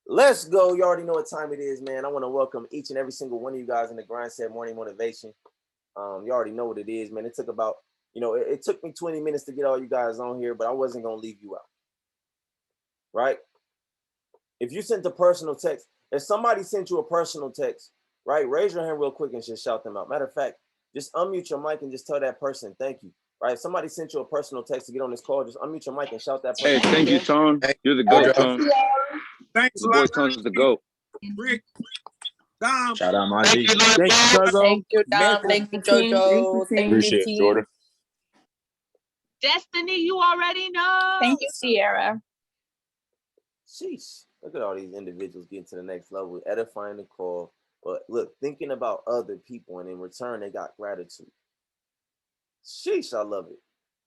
Let's go. You already know what time it is, man. I want to welcome each and every single one of you guys in the Grindset Morning Motivation. You already know what it is, man. It took about, it took me 20 minutes to get all you guys on here, but I wasn't going to leave you out, right? If you sent a personal text, if somebody sent you a personal text, right, raise your hand real quick and just shout them out. Matter of fact, just unmute your mic and just tell that person thank you, right? If somebody sent you a personal text to get on this call, just unmute your mic and shout that person. Hey, thank you, Tone. You're the GOAT, Tone. Thanks, The boy Tone's the GOAT. Rick, Dom. Shout out my G. Thank you, Turbo. Thank you, Dom. Thank you, Jojo. Thank you, Appreciate it, Jordan. Destiny, you already know. Thank you, Sierra. Sheesh. Look at all these individuals getting to the next level, edifying the call. But look, thinking about other people, and in return, they got gratitude. Sheesh, I love it.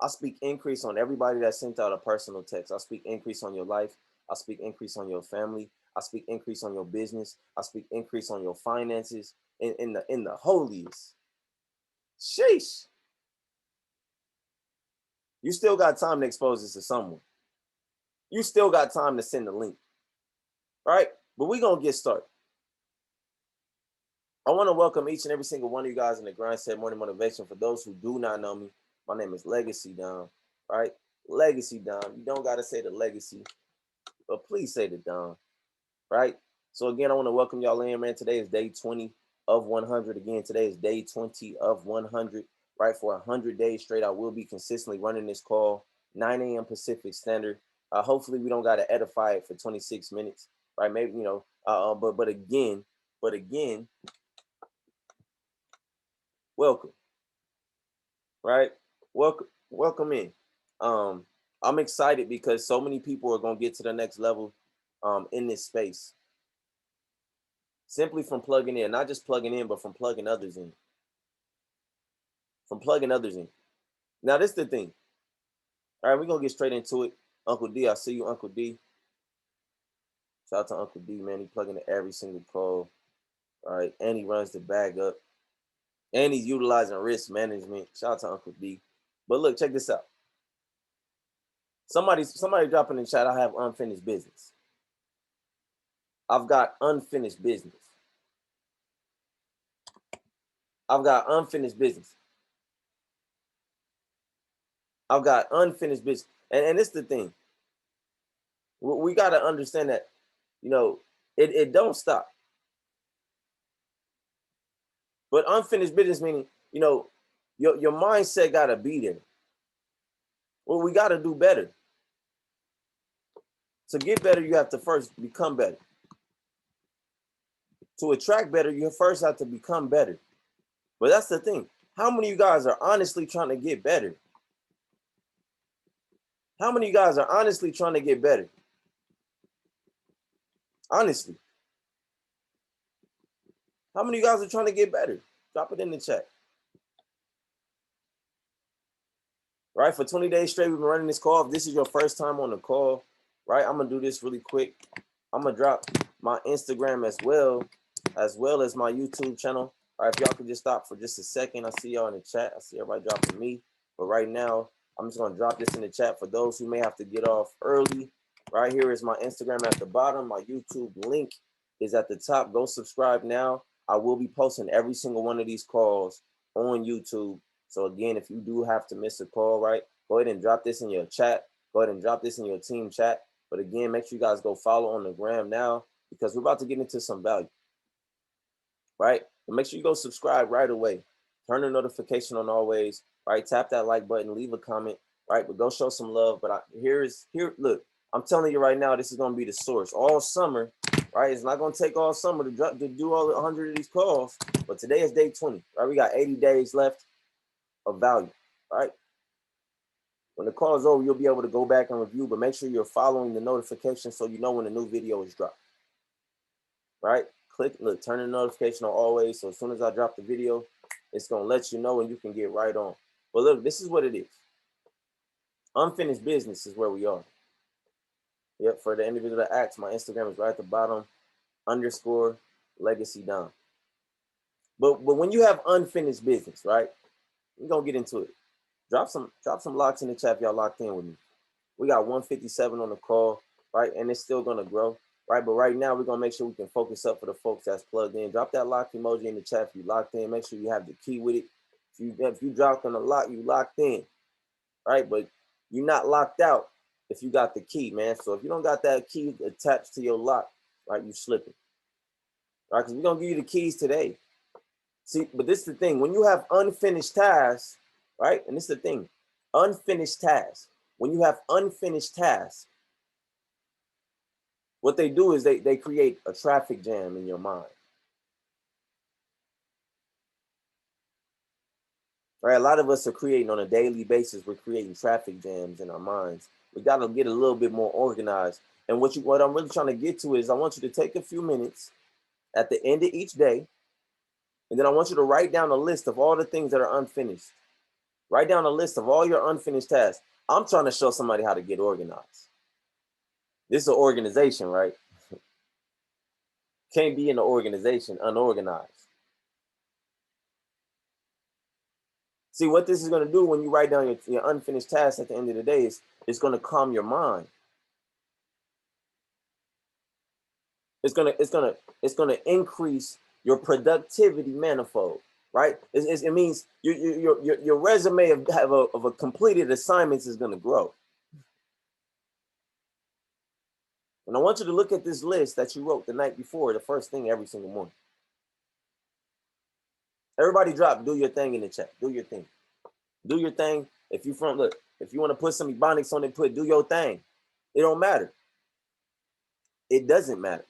I speak increase on everybody that sent out a personal text. I speak increase on your life. I speak increase on your family. I speak increase on your business. I speak increase on your finances in the holiest. Sheesh. You still got time to expose this to someone. You still got time to send the link. Right? But we're going to get started. I want to welcome each and every single one of you guys in the Grindset Morning Motivation. For those who do not know me, my name is Legacy Dom, right? Legacy Dom. You don't got to say the legacy, but please say the Dom, right? So again, I want to welcome y'all in, man. Today is day 20 of 100. Again, today is day 20 of 100, right? For 100 days straight, I will be consistently running this call, 9 a.m. Pacific Standard. Hopefully, we don't got to edify it for 26 minutes, right? Maybe, but again, welcome, right? Welcome in. I'm excited because so many people are going to get to the next level in this space. Simply from plugging in, not just plugging in, but from plugging others in. Now, this is the thing. All right, we're going to get straight into it. Uncle D, I see you, Uncle D. Shout out to Uncle D, man. He plugging in every single call. All right, and he runs the bag up. And he's utilizing risk management. Shout out to Uncle D. But look, check this out. Somebody drop in the chat, I have unfinished business. I've got unfinished business. I've got unfinished business. I've got unfinished business. And it's the thing. We got to understand that, it don't stop. But unfinished business meaning, your mindset got to be there. Well, we got to do better. To get better, you have to first become better. To attract better, you first have to become better. But that's the thing. How many of you guys are honestly trying to get better? How many of you guys are honestly trying to get better? Honestly. How many of you guys are trying to get better? Drop it in the chat. Right, for 20 days straight, we've been running this call. If this is your first time on the call, right, I'm going to do this really quick. I'm going to drop my Instagram as well as my YouTube channel. All right, if y'all could just stop for just a second. I see y'all in the chat. I see everybody dropping me. But right now, I'm just going to drop this in the chat for those who may have to get off early. Right here is my Instagram at the bottom. My YouTube link is at the top. Go subscribe now. I will be posting every single one of these calls on YouTube. So again, if you do have to miss a call, right, go ahead and drop this in your chat. Go ahead and drop this in your team chat. But again, make sure you guys go follow on the gram now because we're about to get into some value, right? And make sure you go subscribe right away. Turn the notification on always, right? Tap that like button, leave a comment, right? But go show some love. But look, I'm telling you right now, this is going to be the source all summer, right? It's not going to take all summer to do all 100 of these calls. But today is day 20, right? We got 80 days left of value, right? When the call is over, you'll be able to go back and review, but make sure you're following the notification so you know when a new video is dropped, right? Look, turn the notification on always. So as soon as I drop the video, it's going to let you know and you can get right on. But look, this is what it is. Unfinished business is where we are. Yep, for the individual that asks, my Instagram is right at the bottom, _Legacy Dom. But when you have unfinished business, right? We're going to get into it. Drop some locks in the chat if y'all locked in with me. We got 157 on the call, right? And it's still going to grow. right? But right now, we're going to make sure we can focus up for the folks that's plugged in. Drop that lock emoji in the chat if you locked in. Make sure you have the key with it. If you dropped on the lock, you locked in, right? But you're not locked out if you got the key, man. So if you don't got that key attached to your lock, right, you slipping, right? Because we're going to give you the keys today. See, but this is the thing. When you have unfinished tasks, right? And this is the thing. Unfinished tasks. When you have unfinished tasks, what they do is they create a traffic jam in your mind. Right? A lot of us are creating on a daily basis. We're creating traffic jams in our minds. We got to get a little bit more organized. And what I'm really trying to get to is I want you to take a few minutes at the end of each day, and then I want you to write down a list of all the things that are unfinished. Write down a list of all your unfinished tasks. I'm trying to show somebody how to get organized. This is an organization, right? Can't be in an organization unorganized. See, what this is going to do when you write down your unfinished tasks at the end of the day is it's going to calm your mind. It's gonna increase your productivity manifold, right? It means your resume of a completed assignments is gonna grow. And I want you to look at this list that you wrote the night before, the first thing every single morning. Everybody drop, do your thing in the chat. Do your thing. Do your thing. If you want to put some Ebonics on it, put do your thing. It don't matter. It doesn't matter.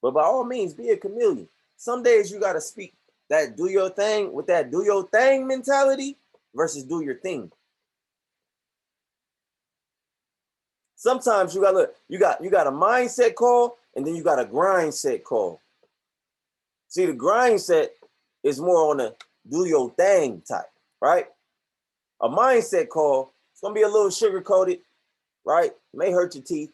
But by all means, be a chameleon. Some days you gotta speak that do your thing with that do your thing mentality versus do your thing. Sometimes you got a mindset call and then you got a grind set call. See, the grind set is more on a do your thing type, right? A mindset call, it's gonna be a little sugar coated, right? It may hurt your teeth.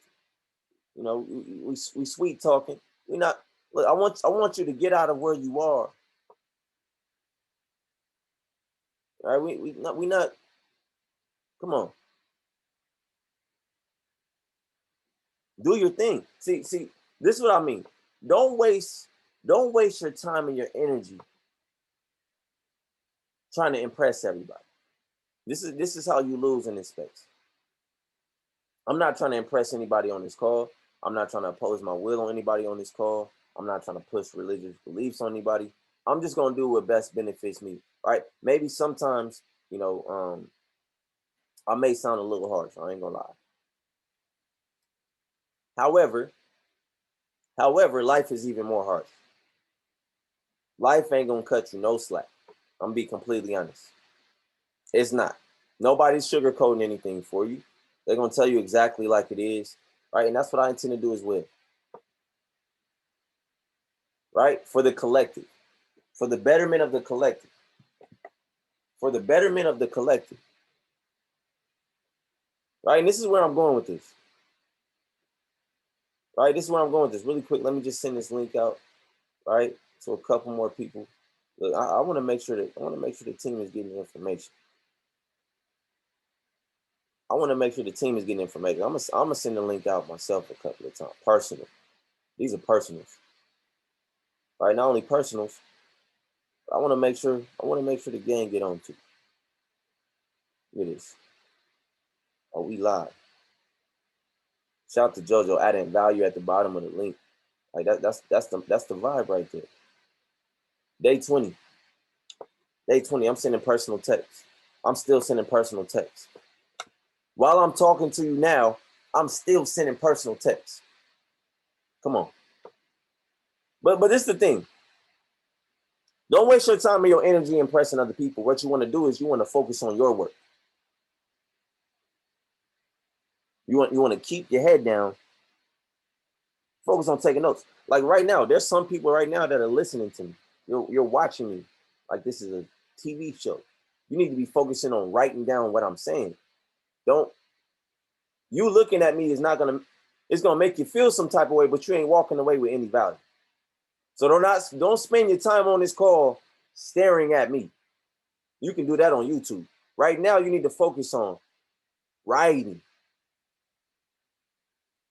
You know, we sweet talking. We not. Look, I want you to get out of where you are. All right, we not. Come on. Do your thing. See, this is what I mean. Don't waste your time and your energy trying to impress everybody. This is how you lose in this space. I'm not trying to impress anybody on this call. I'm not trying to impose my will on anybody on this call. I'm not trying to push religious beliefs on anybody. I'm just gonna do what best benefits me, right? Maybe sometimes, I may sound a little harsh. I ain't gonna lie. However, life is even more harsh. Life ain't gonna cut you no slack. I'm gonna be completely honest. It's not. Nobody's sugarcoating anything for you. They're gonna tell you exactly like it is, right? And that's what I intend to do as well, right? For the collective, for the betterment of the collective, for the betterment of the collective, right? And this is where I'm going with this, right? This is where I'm going with this. Really quick, let me just send this link out, right, to a couple more people. Look, I want to make sure the team is getting information. I want to make sure the team is getting information. I'm gonna send the link out myself a couple of times, personal. These are personals, right? Not only personals. I want to make sure the gang get on too. Look at this. Oh, we live. Shout out to JoJo adding value at the bottom of the link. Like that's the vibe right there. Day 20. Day 20. I'm sending personal texts. I'm still sending personal texts. While I'm talking to you now, I'm still sending personal texts. Come on. But this is the thing. Don't waste your time and your energy impressing other people. What you want to do is you want to focus on your work. You want to keep your head down. Focus on taking notes. Like right now, there's some people right now that are listening to me. You're watching me like this is a TV show. You need to be focusing on writing down what I'm saying. You looking at me it's gonna make you feel some type of way, but you ain't walking away with any value. So don't spend your time on this call staring at me. You can do that on YouTube. Right now, you need to focus on writing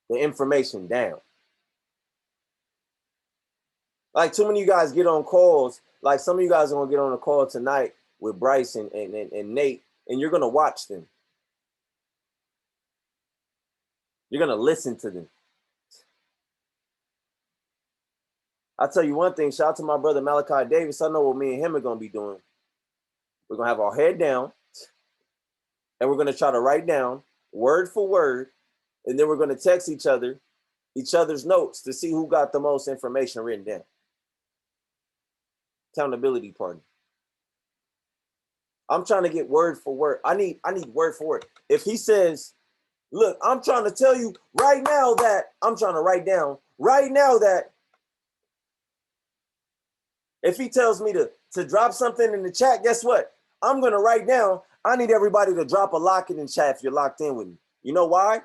the information down. Like too many of you guys get on calls. Like some of you guys are gonna get on a call tonight with Bryce and Nate, and you're gonna watch them. You're gonna listen to them. I'll tell you one thing, shout out to my brother Malachi Davis. I know what me and him are gonna be doing. We're gonna have our head down, and we're gonna try to write down word for word, and then we're gonna text each other's notes to see who got the most information written down. Accountability party. I'm trying to get word for word. I need word for word. If he says, look, I'm trying to tell you right now that I'm trying to write down right now that if he tells me to drop something in the chat, guess what? I'm gonna write down. I need everybody to drop a lock in the chat if you're locked in with me. You know why?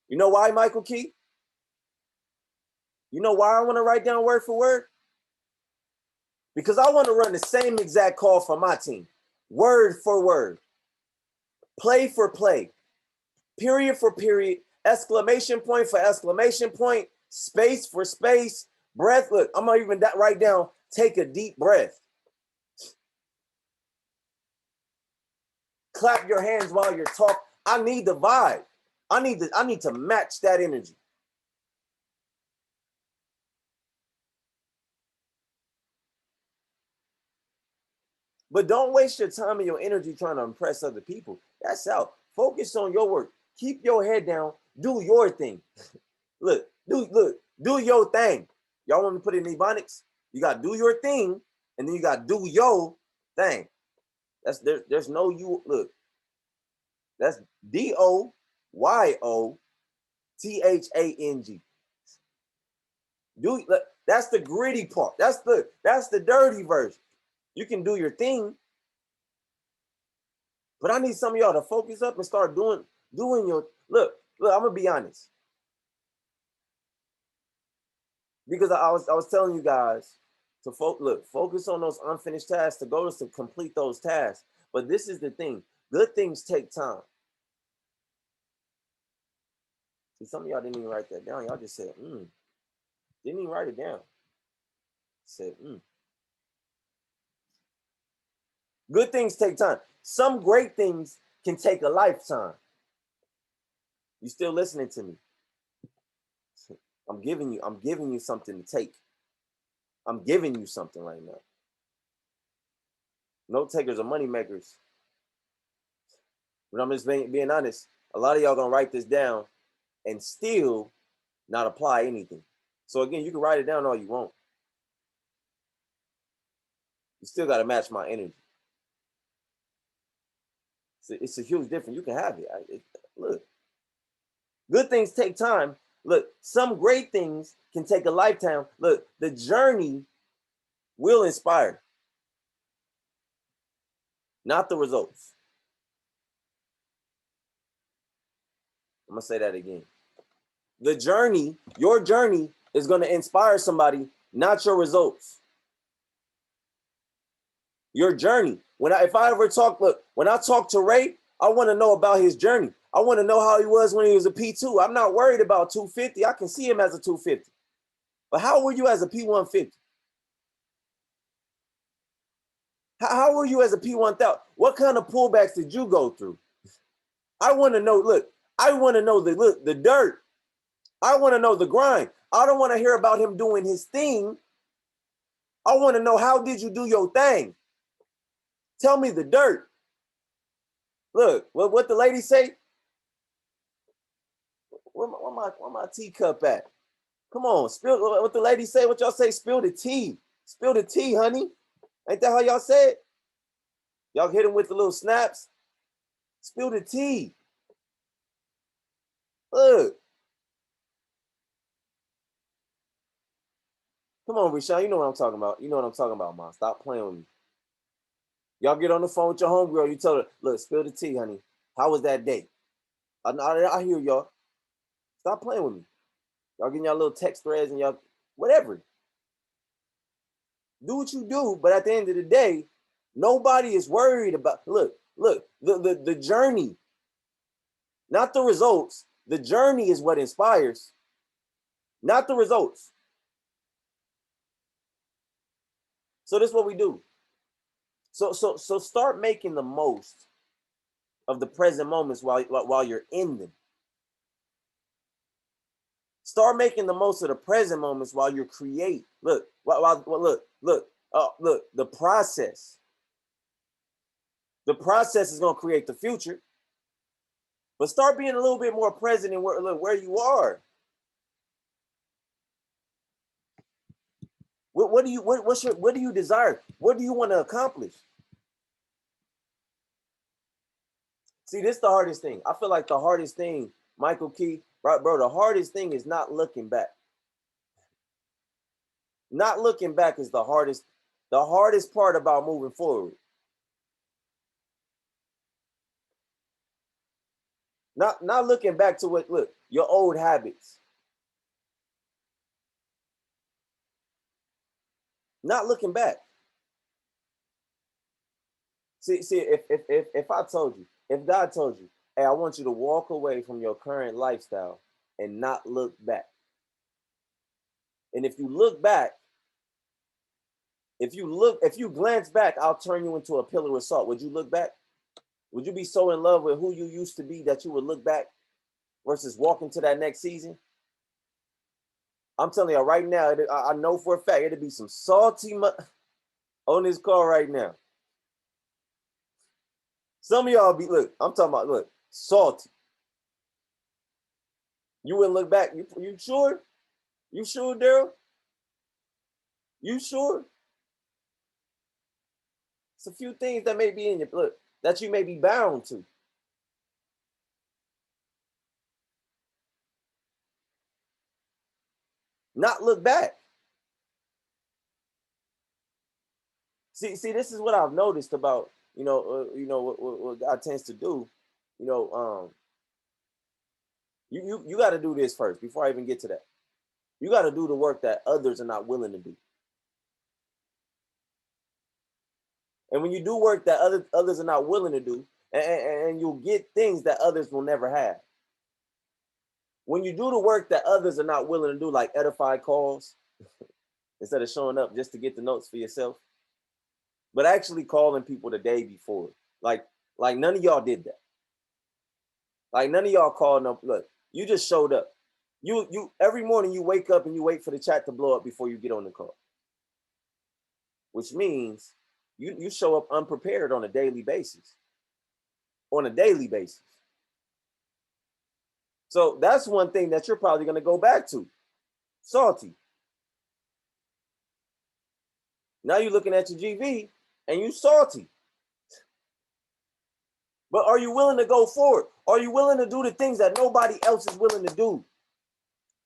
You know why, Michael Key? You know why I want to write down word for word? Because I want to run the same exact call for my team. Word for word. Play for play. Period for period. Exclamation point for exclamation point. Space for space. Breath. Look, I'm going to even write down, take a deep breath. Clap your hands while you're talking. I need the vibe. I need to match that energy. But don't waste your time and your energy trying to impress other people. That's out. Focus on your work. Keep your head down. Do your thing. Look, do your thing. Y'all want me to put it in Ebonics? You got to do your thing, and then you got to do your thing. There's no you. Look, that's DOYOTHANG. That's the gritty part. That's the dirty version. You can do your thing, but I need some of y'all to focus up and start doing your look. I'm gonna be honest, because I was telling you guys to focus on those unfinished tasks, to go to complete those tasks. But this is the thing: good things take time. See, some of y'all didn't even write that down. Y'all just said, didn't even write it down. Said, Good things take time. Some great things can take a lifetime. You still listening to me? I'm giving you something to take. I'm giving you something right now. Note takers are money makers. But I'm just being honest. A lot of y'all gonna write this down and still not apply anything. So again, you can write it down all you want. You still got to match my energy. It's a huge difference. You can have it. Look, good things take time. Look, some great things can take a lifetime. Look, the journey will inspire, not the results. I'm going to say that again. The journey, your journey is going to inspire somebody, not your results. Your journey. When I talk to Ray, I want to know about his journey. I want to know how he was when he was a P2. I'm not worried about 250. I can see him as a 250. But how were you as a P150? How were you as a P1000? What kind of pullbacks did you go through? I want to know, look, I want to know the dirt. I want to know the grind. I don't want to hear about him doing his thing. I want to know, how did you do your thing? Tell me the dirt. Look, what the lady say? Where my teacup at? Come on, spill what the lady say. What y'all say? Spill the tea. Spill the tea, honey. Ain't that how y'all say it? Y'all hit him with the little snaps. Spill the tea. Look. Come on, Rashawn. You know what I'm talking about. You know what I'm talking about, man. Stop playing with me. Y'all get on the phone with your homegirl. You tell her, look, spill the tea, honey. How was that day? I hear y'all. Stop playing with me. Y'all getting y'all little text threads and y'all, whatever. Do what you do, but at the end of the day, nobody is worried about, look, the journey, not the results. The journey is what inspires, not the results. So this is what we do. So start making the most of the present moments while you're in them. Start making the most of the present moments while you create. Look, look, the process. The process is going to create the future. But start being a little bit more present in where you are. What do you desire? What do you want to accomplish? See, this is the hardest thing. I feel like the hardest thing, Michael Key, right, bro, the hardest thing is not looking back. Not looking back is the hardest part about moving forward. Not looking back to your old habits. Not looking back. See, if I told you, if God told you, hey, I want you to walk away from your current lifestyle and not look back. And if you look back, if you glance back, I'll turn you into a pillar of salt. Would you look back? Would you be so in love with who you used to be that you would look back versus walk into that next season? I'm telling you right now, I know for a fact it'll be some salty on this call right now. Some of y'all I'm talking about, salty. You wouldn't look back. You sure? You sure, Daryl? You sure? It's a few things that may be in your that you may be bound to. Not look back. See, this is what I've noticed about, what God tends to do. You got to do this first before I even get to that. You got to do the work that others are not willing to do. And when you do work that others are not willing to do, and you'll get things that others will never have. When you do the work that others are not willing to do, like edify calls, instead of showing up just to get the notes for yourself, but actually calling people the day before. Like none of y'all did that. Like none of y'all called up. Look, you just showed up. You every morning you wake up and you wait for the chat to blow up before you get on the call. Which means you show up unprepared on a daily basis. On a daily basis. So that's one thing that you're probably going to go back to. Salty. Now you're looking at your GV and you salty. But are you willing to go forward? Are you willing to do the things that nobody else is willing to do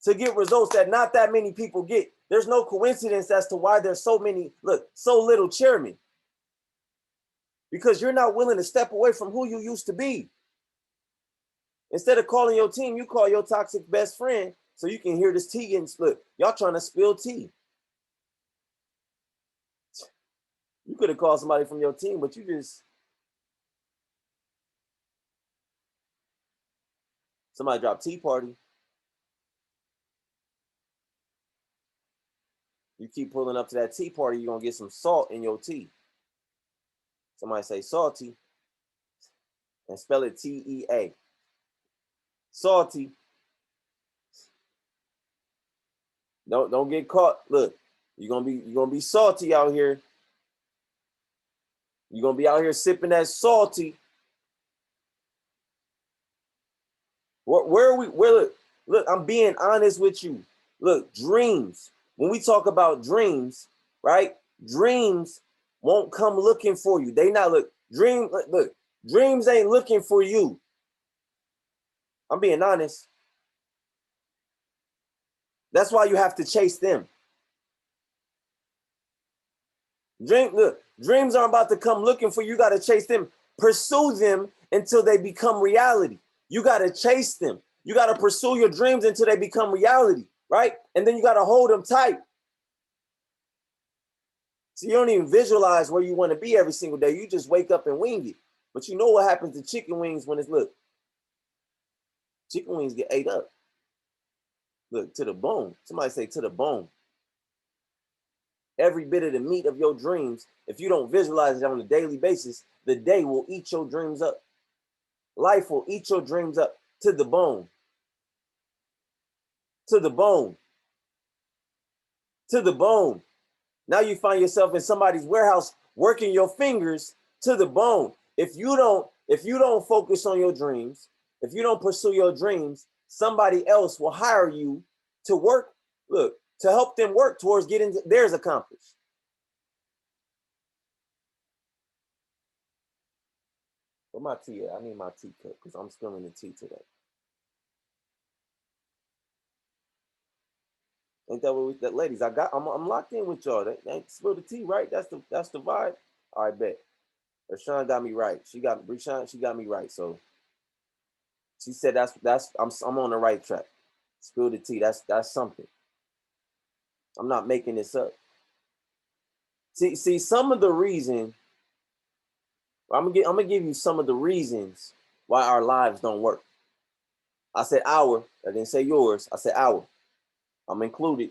to get results that not that many people get? There's no coincidence as to why there's so little chairmen. Because you're not willing to step away from who you used to be. Instead of calling your team, you call your toxic best friend so you can hear this tea getting split. Y'all trying to spill tea. You could have called somebody from your team, but somebody dropped tea party. You keep pulling up to that tea party, you're going to get some salt in your tea. Somebody say salty and spell it T-E-A. Salty. Don't get caught. Look, you're gonna be salty out here. You're gonna be out here sipping that salty. Where are we? Look, I'm being honest with you. Look, dreams. When we talk about dreams, right? Dreams won't come looking for you. They not look. Dreams ain't looking for you. I'm being honest. That's why you have to chase them. Dreams aren't about to come looking for you. You got to chase them. Pursue them until they become reality. You got to chase them. You got to pursue your dreams until they become reality, right? And then you got to hold them tight. So you don't even visualize where you want to be every single day. You just wake up and wing it. But you know what happens to chicken wings when chicken wings get ate up. Look, to the bone. Somebody say to the bone. every bit of the meat of your dreams, if you don't visualize it on a daily basis, the day will eat your dreams up. Life will eat your dreams up to the bone. To the bone. To the bone. Now you find yourself in somebody's warehouse working your fingers to the bone. If you don't focus on your dreams, if you don't pursue your dreams, somebody else will hire you to work, to help them work towards getting theirs accomplished. Where my tea at? I need my tea cup because I'm spilling the tea today. Ain't that what that ladies? I'm locked in with y'all. They spill the tea, right? That's the vibe. All right, bet. Rashawn got me right. She got me right. So she said I'm on the right track. Spill the tea. That's something. I'm not making this up. See some of the reason. I'm gonna give you some of the reasons why our lives don't work. I said our. I didn't say yours. I said our. I'm included.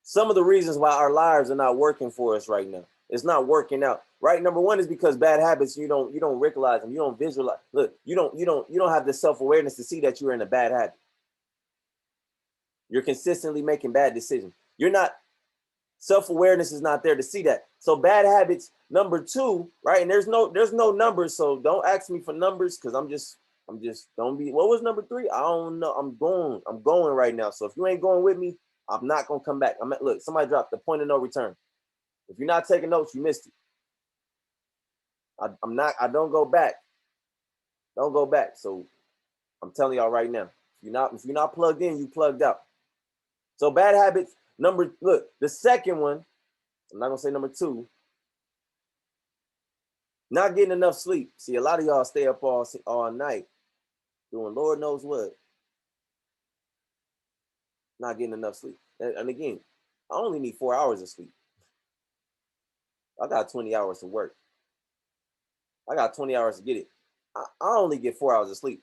Some of the reasons why our lives are not working for us right now. It's not working out. Right? Number one is because bad habits, you don't realize them. You don't visualize. Look, you don't have the self-awareness to see that you're in a bad habit. You're consistently making bad decisions. You're not, self-awareness is not there to see that. So bad habits, number two, right? And there's no numbers, so don't ask me for numbers because I'm just don't be. What was number three? I don't know. I'm going right now. So if you ain't going with me, I'm not gonna come back. Look, somebody dropped the point of no return. If you're not taking notes, you missed it. I don't go back. Don't go back. So I'm telling y'all right now, if you're not plugged in, you plugged out. So bad habits, the second one, I'm not gonna say number two, not getting enough sleep. See, a lot of y'all stay up all night doing Lord knows what. Not getting enough sleep. And again, I only need 4 hours of sleep. I got 20 hours to work. I got 20 hours to get it. I only get 4 hours of sleep.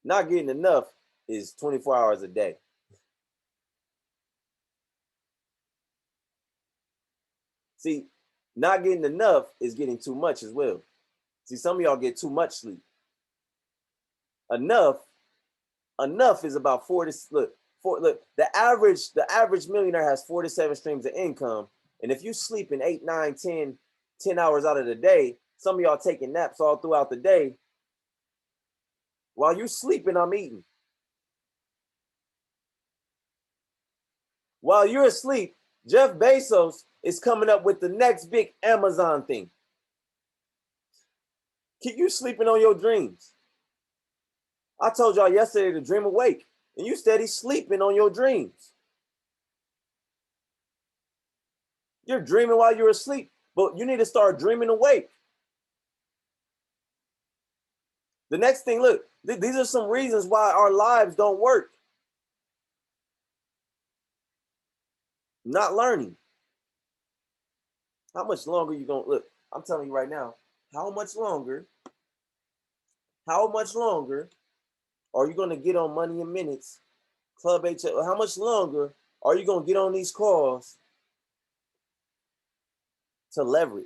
Not getting enough is 24 hours a day. See, not getting enough is getting too much as well. See, some of y'all get too much sleep. Enough is about the average millionaire has 4 to 7 streams of income. And if you sleep in 8, 9, 10 hours out of the day, some of y'all taking naps all throughout the day. While you're sleeping, I'm eating. While you're asleep, Jeff Bezos is coming up with the next big Amazon thing. Keep you sleeping on your dreams. I told y'all yesterday to dream awake, and you steady sleeping on your dreams. You're dreaming while you're asleep, but you need to start dreaming awake. The next thing, look, these are some reasons why our lives don't work. Not learning. How much longer you gonna look? I'm telling you right now, how much longer are you gonna get on Money in Minutes, Club H? How much longer are you gonna get on these calls to leverage?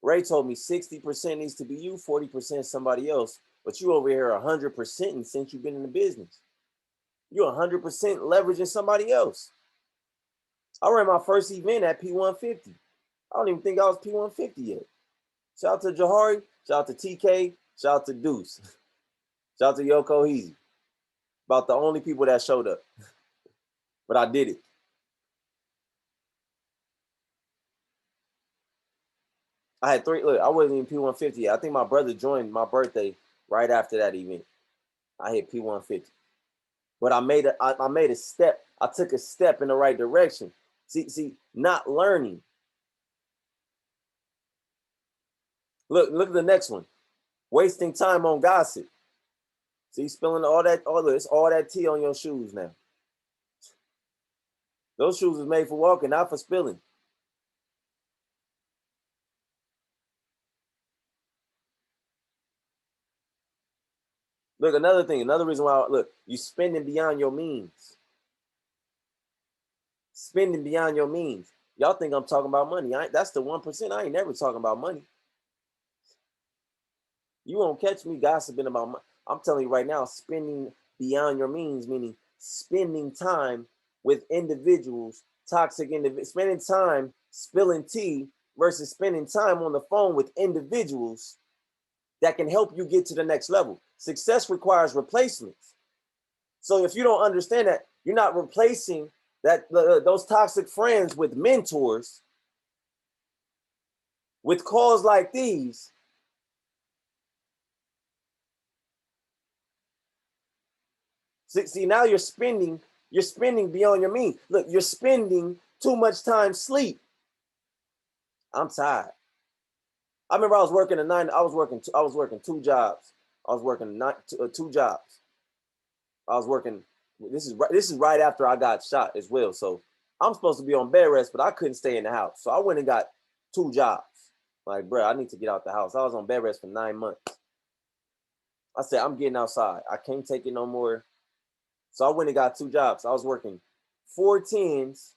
Ray told me 60% needs to be you, 40% somebody else, but you over here 100% since you've been in the business. You're 100% leveraging somebody else. I ran my first event at P150. I don't even think I was P150 yet. Shout out to Jahari, shout out to TK, shout out to Deuce, shout out to Yoko Heezy. About the only people that showed up. But I did it. I had 3, look, I wasn't even P150 yet. I think my brother joined my birthday right after that event. I hit P150. But I made a step. I took a step in the right direction. See, not learning. Look at the next one. Wasting time on gossip. See, spilling all that tea on your shoes now. Those shoes was made for walking, not for spilling. Look, another thing, another reason why, look, you spending beyond your means. Spending beyond your means. Y'all think I'm talking about money. That's the 1%. I ain't never talking about money. You won't catch me gossiping about money. I'm telling you right now, spending beyond your means, meaning spending time with individuals, toxic individuals, spending time spilling tea versus spending time on the phone with individuals that can help you get to the next level. Success requires replacements. So if you don't understand that, you're not replacing those toxic friends with mentors, with calls like these. See, now you're spending beyond your means. Look, you're spending too much time sleep. I'm tired. I remember I was working I was working 2 jobs. I was working 2 jobs. I was working. This is right after I got shot as well. So I'm supposed to be on bed rest, but I couldn't stay in the house. So I went and got 2 jobs. Like, bro, I need to get out the house. I was on bed rest for 9 months. I said, I'm getting outside. I can't take it no more. So I went and got 2 jobs. I was working 4 10s,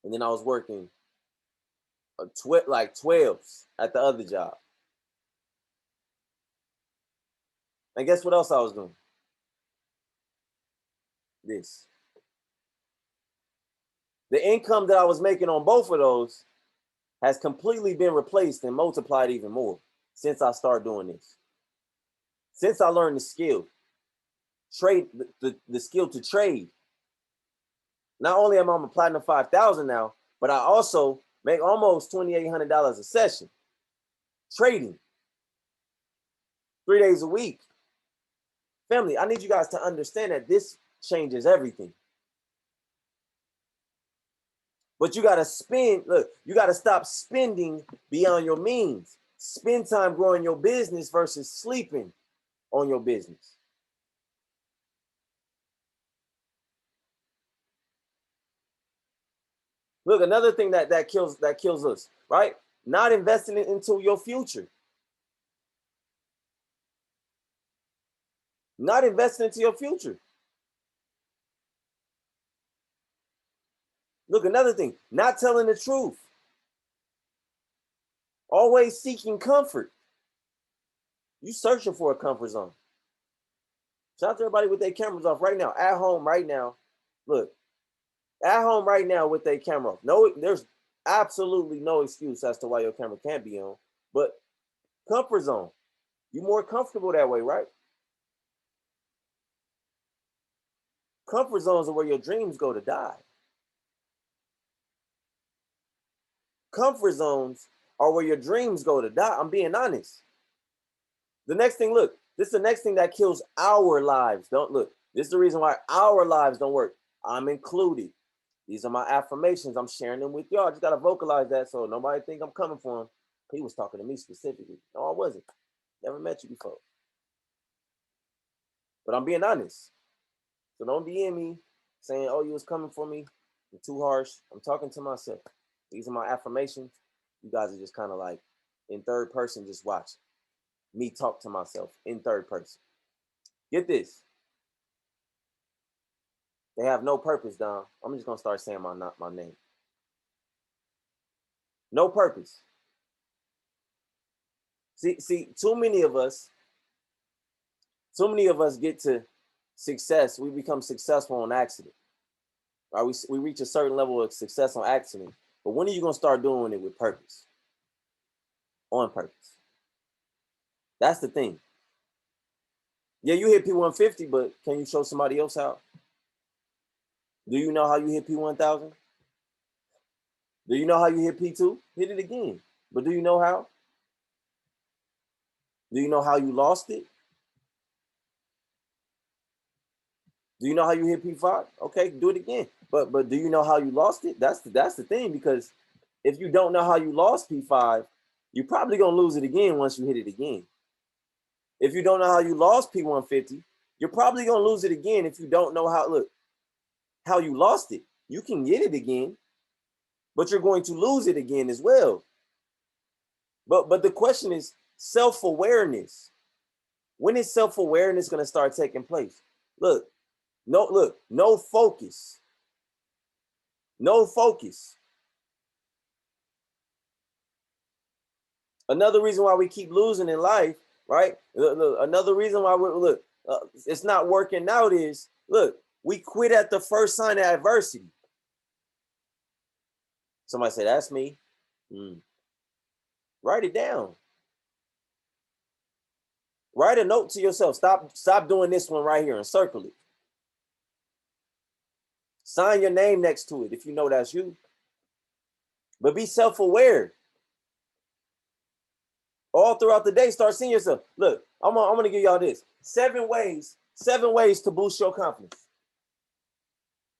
and then I was working 12s at the other job. And guess what else I was doing? This. The income that I was making on both of those has completely been replaced and multiplied even more since I started doing this. Since I learned the skill, the skill to trade. Not only am I on Platinum 5000 now, but I also make almost $2,800 a session trading 3 days a week. Family, I need you guys to understand that this changes everything. But you got to spend, look, you got to stop spending beyond your means. Spend time growing your business versus sleeping on your business. Look, another thing that kills us, right? Not investing into your future. Not investing into your future. Look, another thing, not telling the truth. Always seeking comfort. You searching for a comfort zone. Shout out to everybody with their cameras off right now, at home right now. Look, at home right now with their camera off. No, there's absolutely no excuse as to why your camera can't be on, but comfort zone. You're more comfortable that way, right? Comfort zones are where your dreams go to die. Comfort zones are where your dreams go to die. I'm being honest. The next thing, look, this is the next thing that kills our lives. Don't look. This is the reason why our lives don't work. I'm included. These are my affirmations. I'm sharing them with y'all. I just got to vocalize that so nobody think I'm coming for him. He was talking to me specifically. No, I wasn't. Never met you before. But I'm being honest. So don't DM me saying, oh, you was coming for me. You're too harsh. I'm talking to myself. These are my affirmations. You guys are just kind of like in third person, just watching me talk to myself in third person. Get this. They have no purpose, Dom. I'm just going to start saying my name. No purpose. See, too many of us get to success. We become successful on accident. Right? We reach a certain level of success on accident. But when are you going to start doing it with purpose? On purpose. That's the thing. Yeah, you hit P150, but can you show somebody else how? Do you know how you hit P1000? Do you know how you hit P2? Hit it again. But do you know how? Do you know how you lost it? Do you know how you hit P5? Okay, do it again. But do you know how you lost it? That's the thing, because if you don't know how you lost P5, you're probably gonna lose it again once you hit it again. If you don't know how you lost P150, you're probably gonna lose it again if you don't know how you lost it. You can get it again, but you're going to lose it again as well. But the question is self-awareness. When is self-awareness going to start taking place? Look, no focus. No focus. Another reason why we keep losing in life, right? Another reason why it's not working out is, look, we quit at the first sign of adversity. Somebody say, that's me. Write it down. Write a note to yourself. Stop doing this one right here and circle it. Sign your name next to it if you know that's you. But be self-aware. All throughout the day, start seeing yourself. Look, I'm gonna give y'all this. 7 ways to boost your confidence.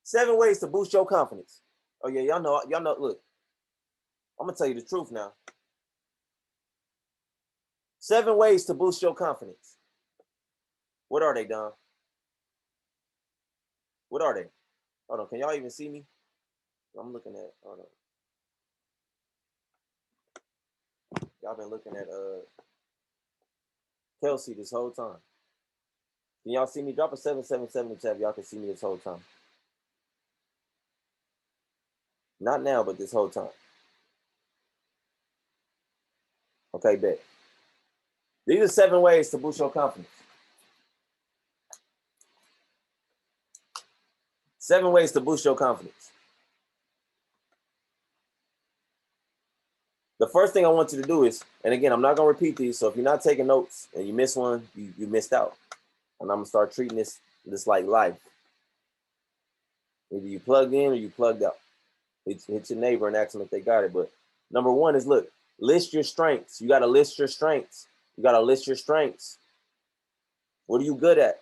7 ways to boost your confidence. Oh yeah, y'all know, look, I'm gonna tell you the truth now. 7 ways to boost your confidence. What are they, Don? What are they? Hold on, can y'all even see me? I'm looking at, hold on. Y'all been looking at Kelsey this whole time. Can y'all see me? Drop a 777 in the chat. Y'all can see me this whole time. Not now, but this whole time. Okay, bet. These are 7 ways to boost your confidence. 7 ways to boost your confidence. The first thing I want you to do is, and again, I'm not going to repeat these, so if you're not taking notes and you miss one, you missed out. And I'm going to start treating this like life. Either you plugged in or you plugged out. Hit your neighbor and ask them if they got it. But number 1 is, look, list your strengths. You got to list your strengths. You got to list your strengths. What are you good at?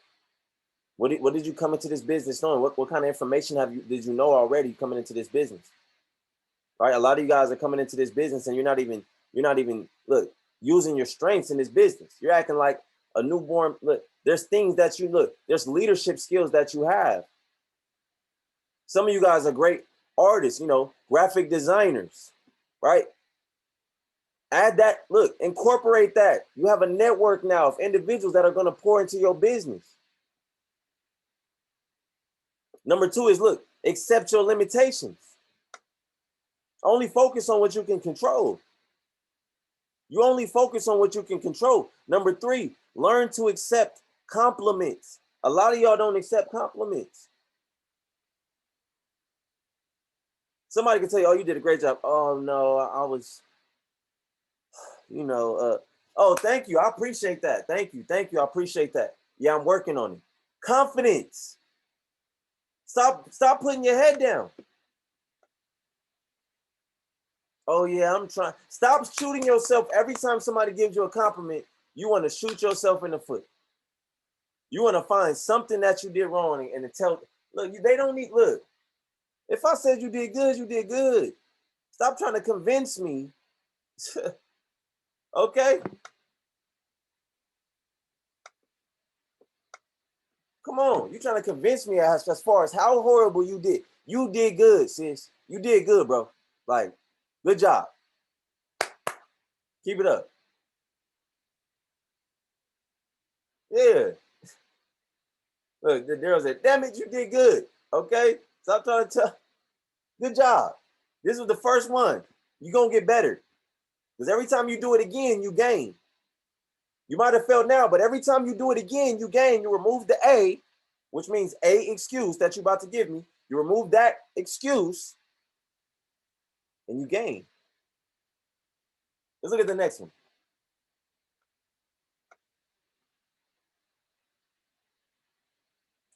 What did you come into this business knowing? What kind of information did you know already coming into this business? Right? A lot of you guys are coming into this business and you're not even look, using your strengths in this business. You're acting like a newborn. Look, there's things that there's leadership skills that you have. Some of you guys are great artists, graphic designers, right? Add that, look, incorporate that. You have a network now of individuals that are going to pour into your business. Number 2 is, look, accept your limitations. Only focus on what you can control. You only focus on what you can control. Number 3, learn to accept compliments. A lot of y'all don't accept compliments. Somebody can tell you, oh, you did a great job. Oh, no, I was, oh, thank you. I appreciate that. Thank you. I appreciate that. Yeah, I'm working on it. Confidence. Stop putting your head down. Oh yeah, I'm trying. Stop shooting yourself every time somebody gives you a compliment. You want to shoot yourself in the foot. You want to find something that you did wrong and to tell. Look, they don't need. Look, if I said you did good, you did good. Stop trying to convince me. Okay. Come on, you trying to convince me as far as how horrible you did. You did good, sis. You did good, bro. Like, good job. Keep it up. Yeah. Look, the girl said, damn it, you did good. Okay? Stop trying to tell. Good job. This was the first one. You're going to get better. Because every time you do it again, you gain. You might have failed now, but every time you do it again, you gain. You remove the A, which means a excuse that you're about to give me. You remove that excuse and you gain. Let's look at the next one.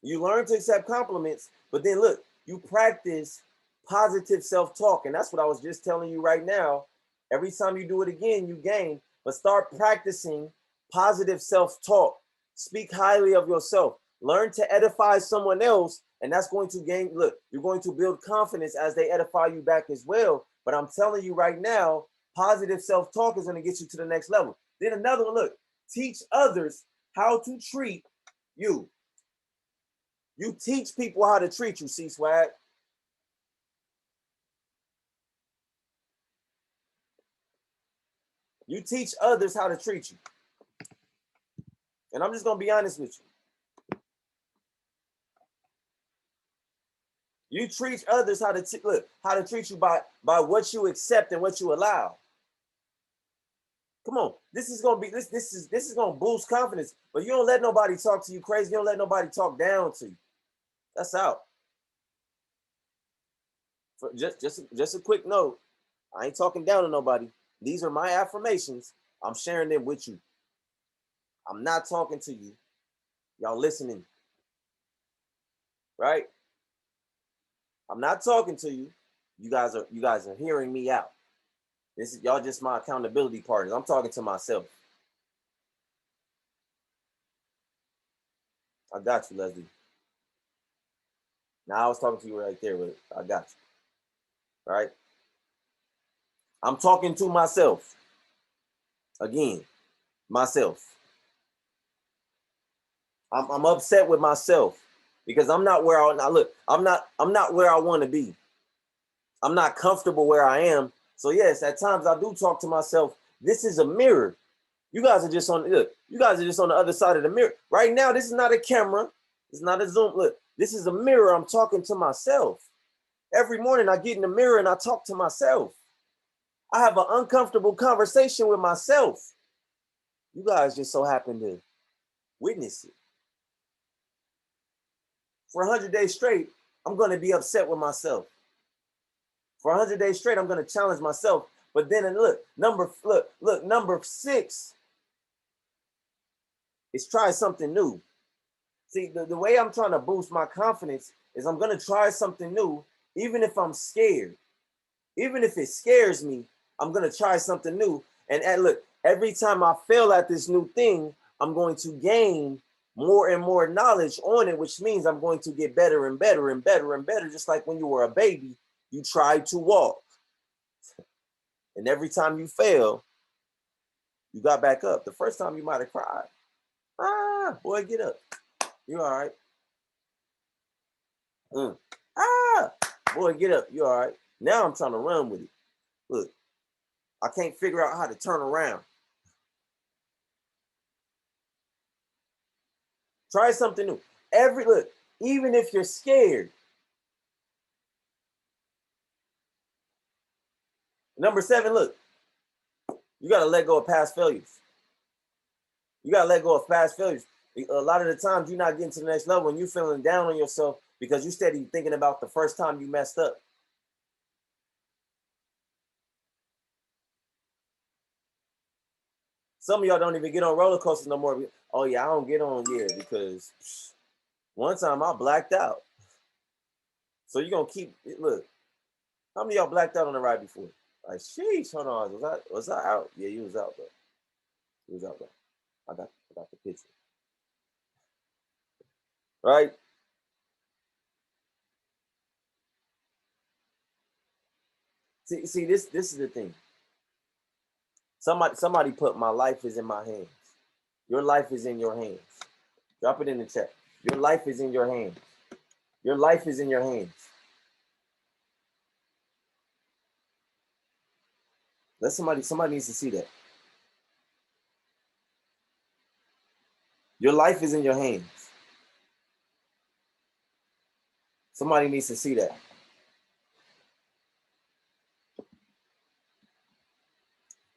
You learn to accept compliments, but then look, you practice positive self-talk. And that's what I was just telling you right now. Every time you do it again, you gain, but start practicing positive self-talk. Speak highly of yourself. Learn to edify someone else, and that's going to gain, look, you're going to build confidence as they edify you back as well. But I'm telling you right now, positive self-talk is going to get you to the next level. Then another one, look, teach others how to treat you. You teach people how to treat you, C-Swag. You teach others how to treat you. And I'm just gonna be honest with you. You treat others how to treat you by what you accept and what you allow. Come on, this is gonna be this is gonna boost confidence. But you don't let nobody talk to you crazy. You don't let nobody talk down to you. That's out. For just a quick note. I ain't talking down to nobody. These are my affirmations. I'm sharing them with you. I'm not talking to you. Y'all listening. Right? I'm not talking to you. You guys are hearing me out. This is y'all just my accountability partners. I'm talking to myself. I got you, Leslie. Now I was talking to you right there, but I got you. Right? I'm talking to myself. Again, myself. I'm upset with myself because I'm not where I'm not where I want to be. I'm not comfortable where I am. So yes, at times I do talk to myself. This is a mirror. You guys are just on the other side of the mirror. Right now, this is not a camera. It's not a Zoom. Look, this is a mirror. I'm talking to myself. Every morning I get in the mirror and I talk to myself. I have an uncomfortable conversation with myself. You guys just so happen to witness it. For 100 days straight, I'm going to be upset with myself. For 100 days straight, I'm going to challenge myself. But then look, number 6 is try something new. See, the way I'm trying to boost my confidence is I'm going to try something new, even if I'm scared. Even if it scares me, I'm going to try something new. And look, every time I fail at this new thing, I'm going to gain more and more knowledge on it, which means I'm going to get better and better and better and better. Just like when you were a baby, you tried to walk. And every time you fail, you got back up. The first time you might have cried. Ah, boy, get up. You all right. Ah, boy, get up. You all right. Now I'm trying to run with it. Look, I can't figure out how to turn around. Try something new. Look, even if you're scared. Number 7, look, you got to let go of past failures. You got to let go of past failures. A lot of the times you're not getting to the next level and you're feeling down on yourself because you're steady thinking about the first time you messed up. Some of y'all don't even get on roller coasters no more. Oh yeah, I don't get on because one time I blacked out. So you're gonna keep look. How many of y'all blacked out on the ride before? Like, sheesh, hold on. Was I out? Yeah, you was out, bro. You was out, bro. I got the picture. Right? See, this is the thing. Somebody put my life is in my hands. Your life is in your hands. Drop it in the chat. Your life is in your hands. Your life is in your hands. Somebody needs to see that. Your life is in your hands. Somebody needs to see that.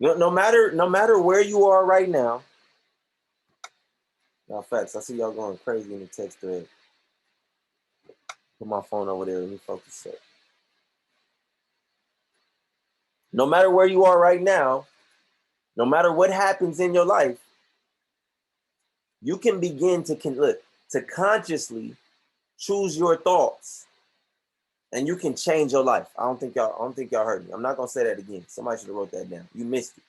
No matter where you are right now. Now, facts. I see y'all going crazy in the text thread. Put my phone over there. Let me focus up. No matter where you are right now, no matter what happens in your life, you can begin to consciously choose your thoughts, and you can change your life. I don't think y'all heard me. I'm not gonna say that again. Somebody should have wrote that down. You missed it.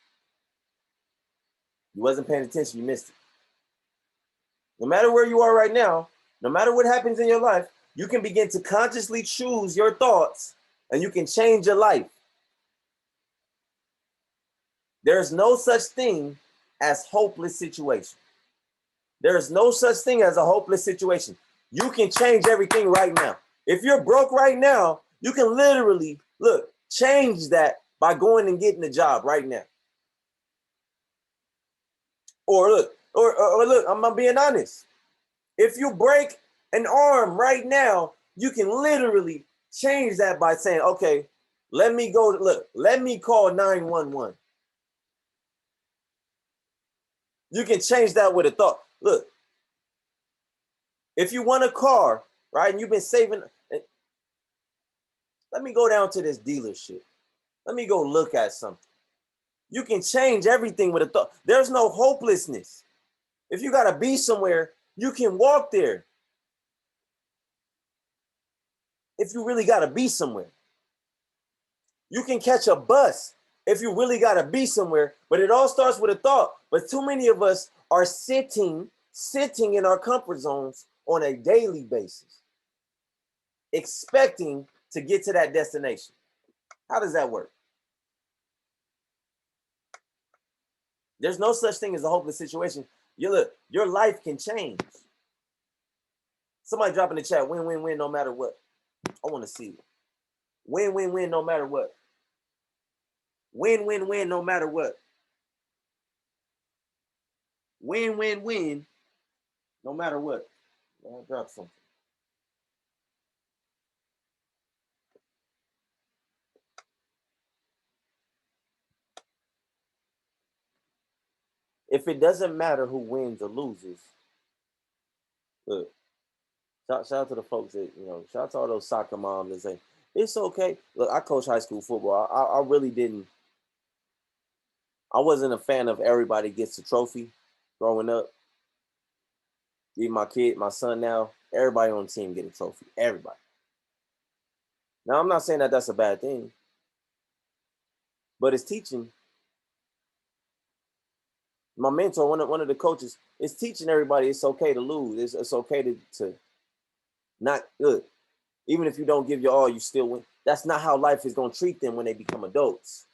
You wasn't paying attention. You missed it. No matter where you are right now, no matter what happens in your life, you can begin to consciously choose your thoughts, and you can change your life. There's no such thing as hopeless situation. There is no such thing as a hopeless situation. You can change everything right now. If you're broke right now, you can literally change that by going and getting a job right now. Or Or look, I'm being honest. If you break an arm right now, you can literally change that by saying, okay, let me go, let me call 911. You can change that with a thought. Look, if you want a car, right, and you've been saving, let me go down to this dealership. Let me go look at something. You can change everything with a thought. There's no hopelessness. If you got to be somewhere, you can walk there. If you really got to be somewhere, you can catch a bus if you really got to be somewhere, but it all starts with a thought. But too many of us are sitting in our comfort zones on a daily basis, expecting to get to that destination. How does that work? There's no such thing as a hopeless situation. Your life can change. Somebody drop in the chat, win, win, win, no matter what. I want to see it. Win, win, win, no matter what. Win, win, win, no matter what. Win, win, win, no matter what. I'll drop something. If it doesn't matter who wins or loses, look, shout out to the folks that, shout out to all those soccer moms that say, it's okay. Look, I coach high school football. I really didn't. I wasn't a fan of everybody gets a trophy growing up. Even my son now, everybody on the team get a trophy. Everybody. Now, I'm not saying that that's a bad thing, but it's teaching. My mentor, one of the coaches, is teaching everybody it's okay to lose. It's okay to not good. Even if you don't give your all, you still win. That's not how life is going to treat them when they become adults.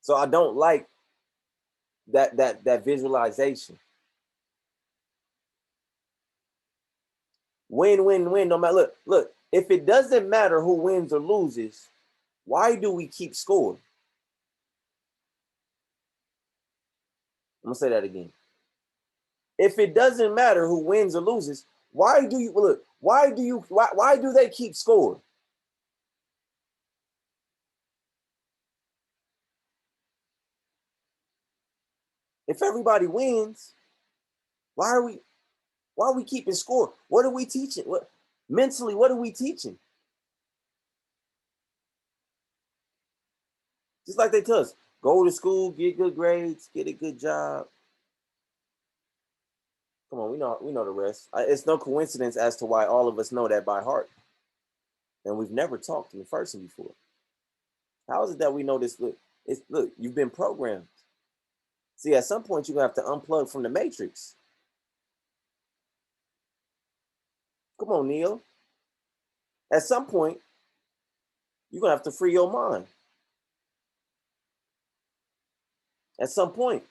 So I don't like that visualization. Win, win, win. No matter, look. If it doesn't matter who wins or loses, why do we keep scoring? I'm gonna say that again. If it doesn't matter who wins or loses, why do you look? Why do they keep scoring? If everybody wins, why are we keeping score? What are we teaching? What mentally, what are we teaching? Just like they tell us, go to school, get good grades, get a good job. Come on, we know the rest. It's no coincidence as to why all of us know that by heart. And we've never talked in person before. How is it that we know this? Look, you've been programmed. See, at some point, you're going to have to unplug from the matrix. Come on, Neil. At some point, you're going to have to free your mind. At some point.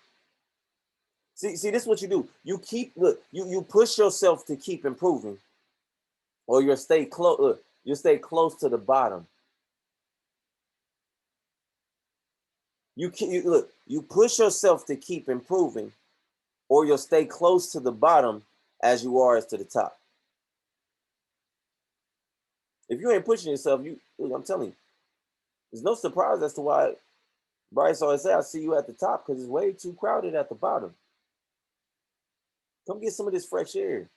See, this is what you do. You push yourself to keep improving, or you'll stay close. You'll stay close to the bottom. You push yourself to keep improving, or you'll stay close to the bottom as you are as to the top. If you ain't pushing yourself, I'm telling you, there's no surprise as to why Bryce always say, I see you at the top because it's way too crowded at the bottom. Come get some of this fresh air.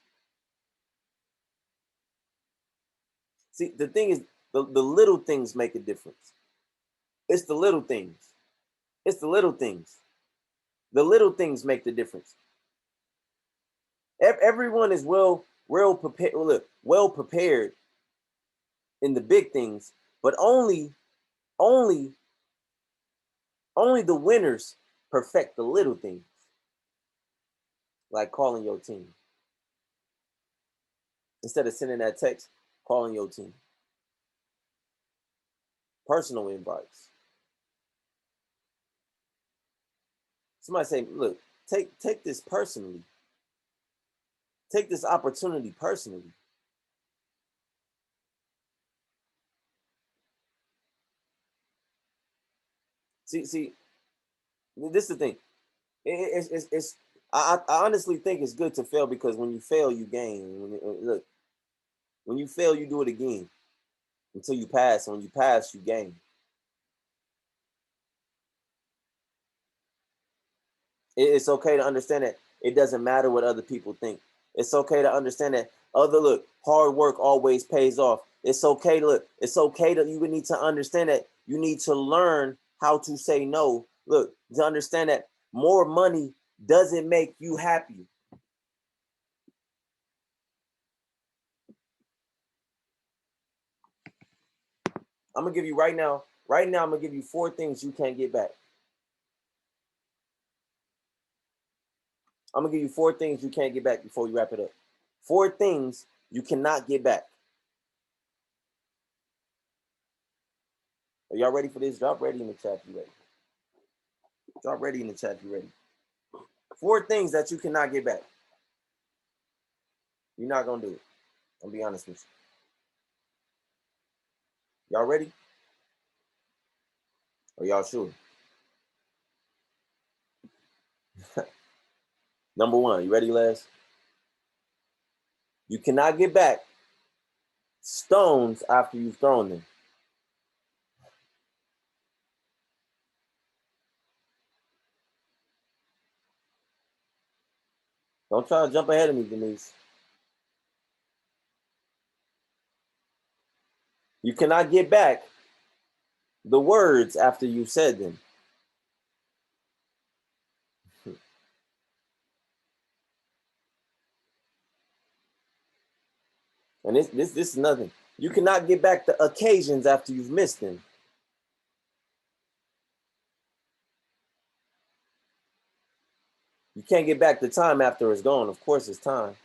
See, the thing is, the little things make a difference. It's the little things. It's the little things. The little things make the difference. Everyone is well prepared in the big things, but only the winners perfect the little things, like calling your team. Instead of sending that text, calling your team. Personal invites. Somebody say, look, take this personally. Take this opportunity personally. See, this is the thing. It's I honestly think it's good to fail because when you fail, you gain. Look, when you fail, you do it again until you pass. And when you pass, you gain. It's okay to understand that it doesn't matter what other people think. It's okay to understand that hard work always pays off. It's okay to you would need to understand that you need to learn how to say no. Look, to understand that more money doesn't make you happy. I'm gonna give you right now, I'm gonna give you 4 things you can't get back. I'm gonna give you 4 things you can't get back before you wrap it up. 4 things you cannot get back. Are y'all ready for this? Drop ready in the chat if you ready. Drop ready in the chat if you ready. 4 things that you cannot get back. You're not gonna do it. I'll be honest with you. Y'all ready? Are y'all sure? Number 1, you ready, Les? You cannot get back stones after you've thrown them. Don't try to jump ahead of me, Denise. You cannot get back the words after you've said them. And this is nothing. You cannot get back the occasions after you've missed them. You can't get back the time after it's gone. Of course, it's time.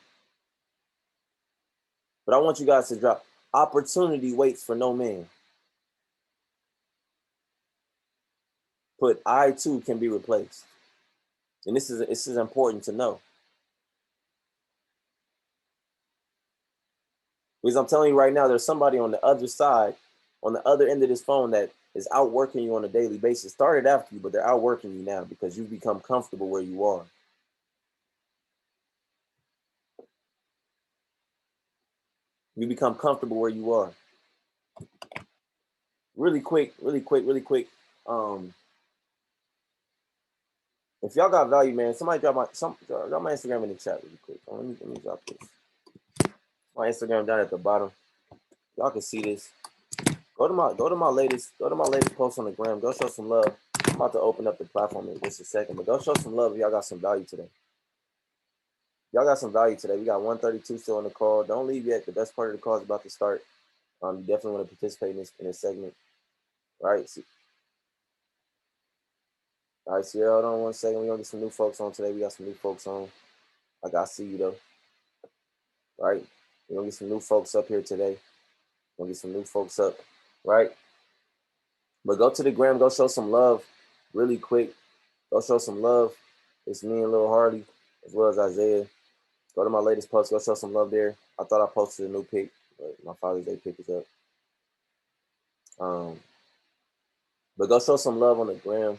But I want you guys to drop. Opportunity waits for no man. Put I too can be replaced. And this is important to know. Because I'm telling you right now, there's somebody on the other side, on the other end of this phone that is outworking you on a daily basis. Started after you, but they're outworking you now because you've become comfortable where you are. You become comfortable where you are. Really quick. If y'all got value, man, somebody drop my Instagram in the chat really quick. Let me drop this. My Instagram down at the bottom. Y'all can see this. Go to my latest post on the gram. Go show some love. I'm about to open up the platform in just a second, but go show some love if y'all got some value today. Y'all got some value today. We got 132 still on the call. Don't leave yet. The best part of the call is about to start. You definitely want to participate in this segment. All right. All right, Sierra, hold on one second. We're gonna get some new folks on today. We got some new folks on. Like, I see you though. All right. We're gonna get some new folks up here today. We're gonna get some new folks up, right? But go to the gram, go show some love really quick. Go show some love. It's me and Lil Hardy, as well as Isaiah. Go to my latest post, go show some love there. I thought I posted a new pic, but my Father's Day pic is up. But go show some love on the gram,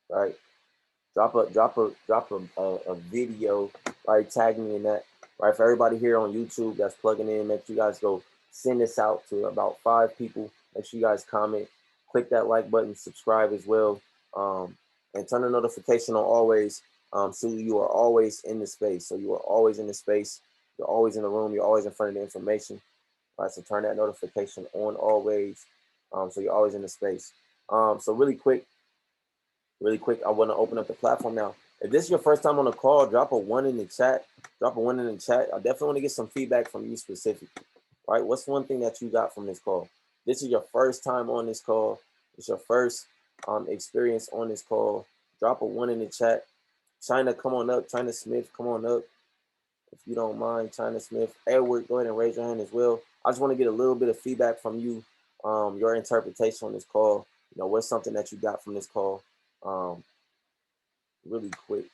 right? Drop a video, right? Tag me in that, right? For everybody here on YouTube that's plugging in, make sure you guys go send this out to about 5 people. Make sure you guys comment, click that like button, subscribe as well, and turn the notification on always, so you are always in the space. So you are always in the space. You're always in the room. You're always in front of the information. Right? So turn that notification on always, so you're always in the space. So really quick, I want to open up the platform now. If this is your first time on the call, drop a 1 in the chat. Drop a 1 in the chat. I definitely want to get some feedback from you specifically. Right? What's one thing that you got from this call? This is your first time on this call. It's your first experience on this call. Drop a 1 in the chat. China, come on up. China Smith, come on up. If you don't mind, China Smith. Edward, go ahead and raise your hand as well. I just want to get a little bit of feedback from you, your interpretation on this call. You know, what's something that you got from this call? Really quick.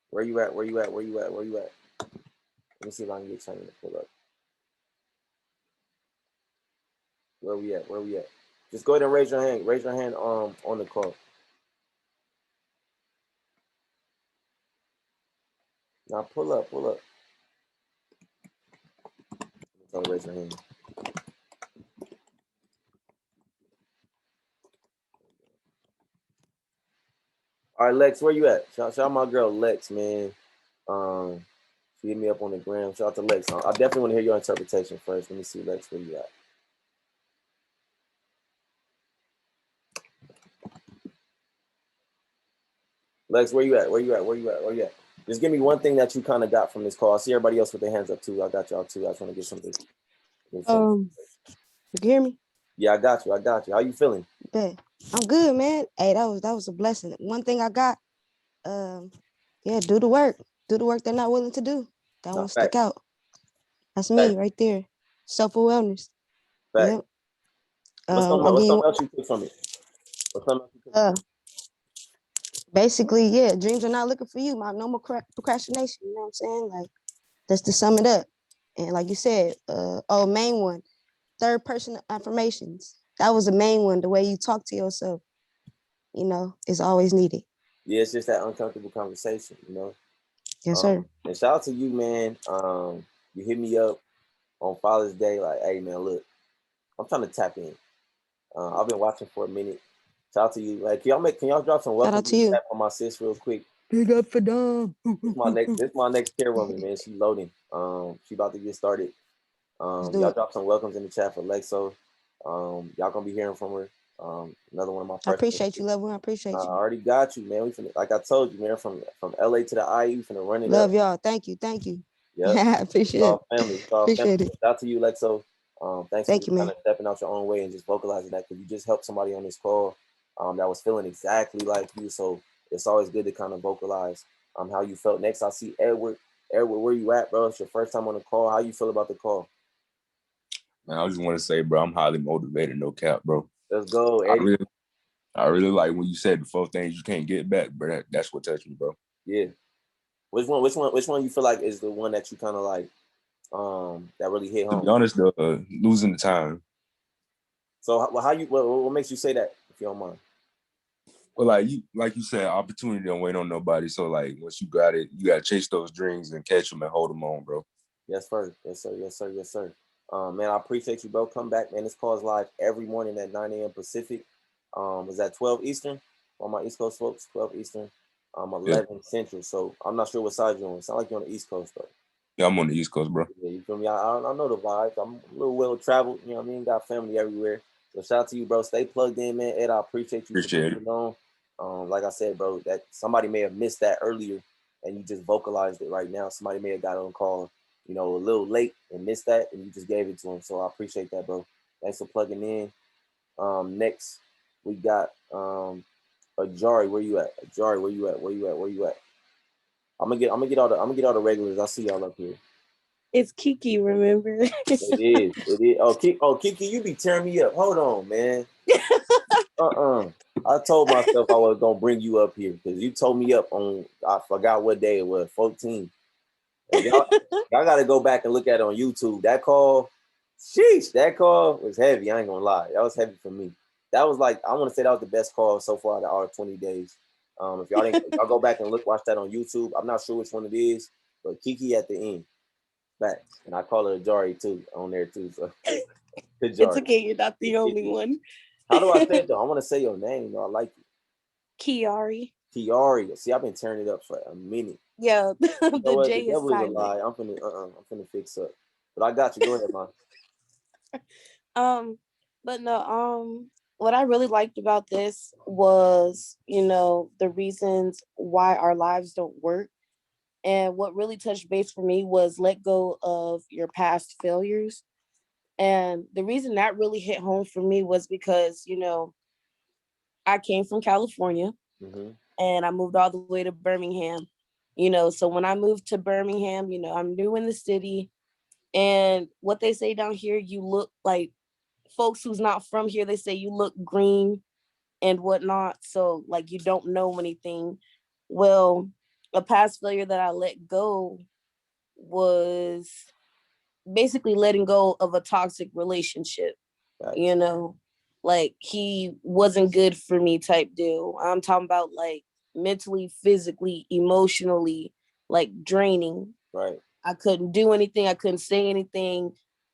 Where you at? Let me see if I can get China to pull up. Where we at? Just go ahead and raise your hand. Raise your hand on the call. Now pull up. Tell her to raise her hand. All right, Lex, where you at? Shout out my girl Lex, man. She hit me up on the gram. Shout out to Lex. I definitely want to hear your interpretation first. Let me see, Lex, where you at? Lex, where you at? Just give me one thing that you kind of got from this call. I see everybody else with their hands up too. I got y'all too. I just want to get something. You can hear me? Yeah, I got you. How you feeling? Bet. I'm good, man. Hey, that was a blessing. One thing I got, do the work. Do the work they're not willing to do. That won't stick out. That's me right there. Self-awareness. Yep. What's something else you took from it? Basically, dreams are not looking for you. No more procrastination. You know what I'm saying? Like, that's to sum it up. And like you said, main one, third person affirmations. That was the main one. The way you talk to yourself, is always needed. Yeah, it's just that uncomfortable conversation, Yes, sir. And shout out to you, man. You hit me up on Father's Day, like, hey, man, look, I'm trying to tap in. I've been watching for a minute. Shout out to you. Like, can y'all drop some welcome tap on my sis real quick? Big up for Dom. This my next chairwoman, man. She loading. She about to get started. Y'all drop some welcomes in the chat for Lexo. Y'all gonna be hearing from her. Another one of my. I appreciate you, Level. I appreciate you. I already got you, man. We finna, like I told you, man. From LA to the IE, finna run it. Love y'all. Thank you. Yeah, appreciate it. Family. Appreciate it. Shout out to you, Lexo. Thanks for man. kind of stepping out your own way and just vocalizing that, because you just helped somebody on this call that was feeling exactly like you. So it's always good to kind of vocalize how you felt. Next, I see Edward. Edward, where you at, bro? It's your first time on the call. How you feel about the call? Man, I just want to say, bro, I'm highly motivated, no cap, bro. Let's go, Eddie. I really like when you said the 4 things you can't get back, bro. That's what touched me, bro. Yeah. Which one you feel like is the one that you kind of like that really hit home? To be honest, losing the time. So what makes you say that, if you don't mind? Well, like you said, opportunity don't wait on nobody. So like once you got it, you gotta chase those dreams and catch them and hold them on, bro. Yes, sir. Man, I appreciate you, bro. Come back, man. This call is live every morning at 9 a.m. Pacific. Is that 12 Eastern? On my East Coast folks, 12 Eastern. 11 Central. So I'm not sure what side you're on. It sounds like you're on the East Coast, though. Yeah, I'm on the East Coast, bro. Yeah, you feel me? I know the vibes. I'm a little well traveled. You know what I mean? Got family everywhere. So shout out to you, bro. Stay plugged in, man. Ed, I appreciate you. Appreciate it. Like I said, bro, that somebody may have missed that earlier, and you just vocalized it right now. Somebody may have got on call, a little late and missed that, and you just gave it to them. So I appreciate that, bro. Thanks for plugging in. Next, we got Ajari. Where you at? Ajari, where you at? I'm gonna get all the regulars. I see y'all up here. It's Kiki, remember? It is. Oh, Kiki, you be tearing me up. Hold on, man. I told myself I was gonna bring you up here because you told me up on, I forgot what day it was, 14. Y'all gotta go back and look at it on YouTube. That call was heavy. I ain't gonna lie. That was heavy for me. That was like, I want to say that was the best call so far out of our 20 days. If y'all go back and watch that on YouTube. I'm not sure which one it is, but Kiki at the end. Back. And I call her Ajari too on there too. So it's okay, you're not the only one. How do I say it though? I want to say your name. I like it. Kiari. See, I've been turning it up for a minute. Yeah, the J is silent. Lie. I'm finna fix up. But I got you. Go ahead, man. But no, what I really liked about this was, the reasons why our lives don't work. And what really touched base for me was let go of your past failures. And the reason that really hit home for me was because, I came from California and I moved all the way to Birmingham. So when I moved to Birmingham, I'm new in the city. And what they say down here, you look like folks who's not from here, they say you look green and whatnot. So like you don't know anything. Well, a past failure that I let go was basically letting go of a toxic relationship. Right. Like he wasn't good for me type deal. I'm talking about like mentally, physically, emotionally. like draining. Right. I couldn't do anything. I couldn't say anything.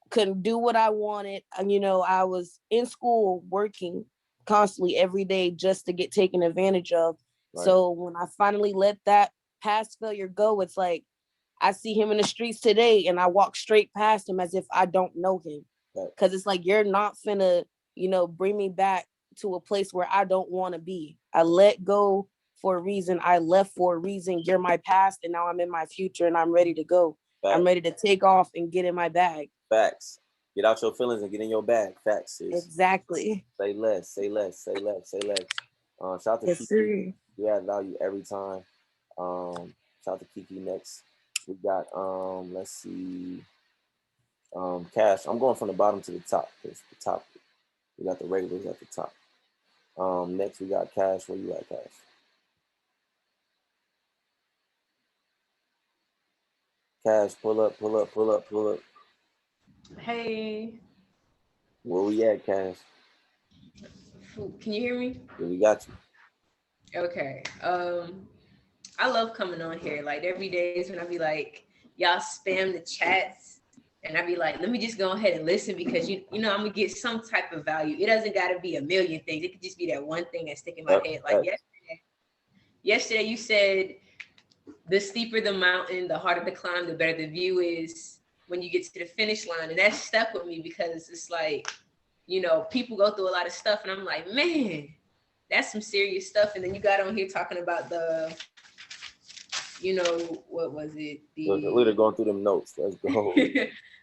Couldn't do what I wanted. And, you know, I was in school working constantly every day just to get taken advantage of. Right. So when I finally let that past failure go, it's like I see him in the streets today and I walk straight past him as if I don't know him. Because it's like, you're not finna, you know, bring me back to a place where I don't want to be. I let go for a reason. I left for a reason. You're my past, and now I'm in my future, and I'm ready to go. Facts. I'm ready to take off and get in my bag. Facts. Get out your feelings and get in your bag. Facts, sis. Exactly. Say less. Say less. Say less. Say less. Shout out to Yes, Kiki. sir. You add value every time. Shout out to Kiki next. We got let's see. Cash. I'm going from the bottom to the top. It's the top. We got the regulars at the top. Next we got Cash. Where you at, Cash? Cash, pull up, pull up, pull up, pull up. Hey, Where we at, Cash? can you hear me? Yeah, we got you. Okay. I love coming on here. Like every day is when I be like, y'all spam the chats, and I be like, let me just go ahead and listen because you know I'm gonna get some type of value. It doesn't gotta be a million things. It could just be that one thing that stick in my head. Like yesterday you said, the steeper the mountain, the harder the climb, the better the view is when you get to the finish line. And that stuck with me because it's like, you know, people go through a lot of stuff and I'm like, man, that's some serious stuff. And then you got on here talking about the, you know, what was it? We're going through them notes. Let's go.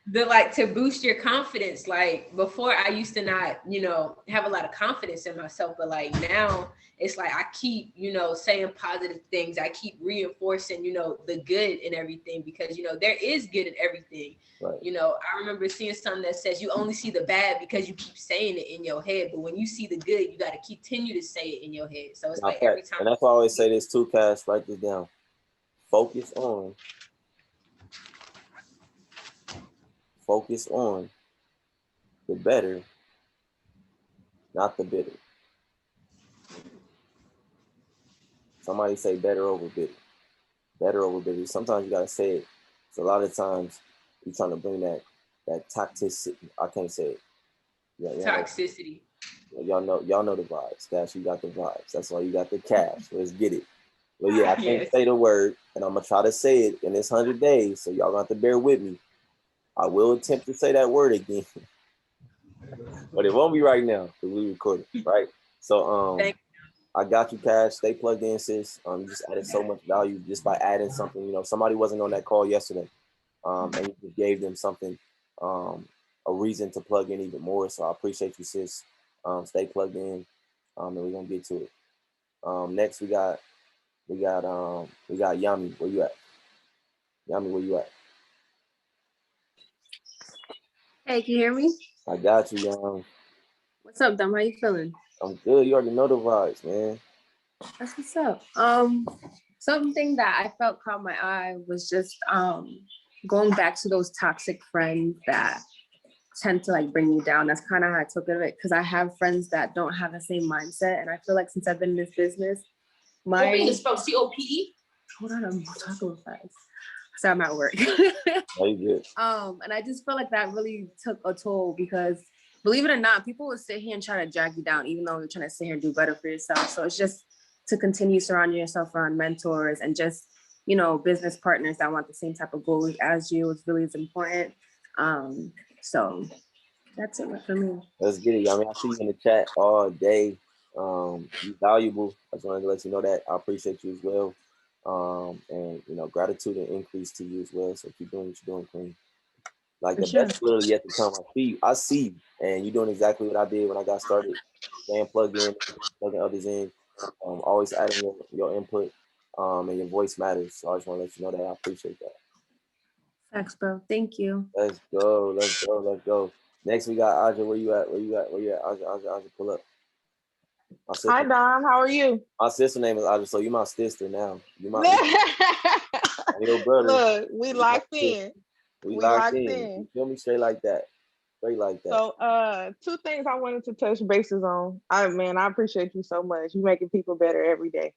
The like to boost your confidence. Like before I used to not, you know, have a lot of confidence in myself, but like now it's like I keep, you know, saying positive things. I keep reinforcing, you know, the good in everything because, you know, there is good in everything. Right. You know, I remember seeing something that says you only see the bad because you keep saying it in your head. But when you see the good, you got to continue to say it in your head. So it's like every time. And that's why I always say this too, Cash. Write this down. Focus on the better, not the bitter. Somebody say better over bitter. Better over bitter. Sometimes you gotta say it. So a lot of times you're trying to bring that toxicity. I can't say it. Yeah, toxicity. Y'all know the vibes. Cash, you got the vibes. That's why you got the cash. Let's get it. Well, yeah, I can't say the word, and I'm gonna try to say it in this 100 days. So y'all gonna have to bear with me. I will attempt to say that word again, but it won't be right now because we recording, right? So I got you, Cash. Stay plugged in, sis. You just added so much value just by adding something. You know, somebody wasn't on that call yesterday, and you just gave them something, a reason to plug in even more. So I appreciate you, sis. Stay plugged in, and we're gonna get to it. Next we got Yami. Where you at? Yami, where you at? Hey, can you hear me? I got you, Yami. What's up, Dom? How you feeling? I'm good. You already know the vibes, man. That's what's up. Something that I felt caught my eye was just going back to those toxic friends that tend to like bring you down. That's kind of how I took it of it because I have friends that don't have the same mindset, and I feel like since I've been in this business, my is spelled COPE. Hold on, I'm talking fast. So I'm at work. Oh, you good? And I just feel like that really took a toll because believe it or not, people will sit here and try to drag you down, even though you're trying to sit here and do better for yourself. So it's just to continue surrounding yourself around mentors and just, you know, business partners that want the same type of goals as you is really is important. So that's it for me. Let's get it. I mean, I see you in the chat all day. You're valuable. I just wanted to let you know that. I appreciate you as well. And you know, gratitude and increase to you as well. So keep doing what you're doing, Queen. Like the best is literally yet to come. I see you, and you're doing exactly what I did when I got started. Staying plugged in, plugging others in, always adding your input, and your voice matters. So I just want to let you know that I appreciate that. Thanks, bro. Thank you. Let's go. Let's go. Let's go. Next, we got Aja. Where you at? Where you at? Where you at? Aja, pull up. Hi, Dom. How are you? My sister name is Aja, so you my sister now. You my little brother. Look, we locked in. We locked in. You feel me? Straight like that. Straight like that. So, two things I wanted to touch bases on. I appreciate you so much. You making people better every day.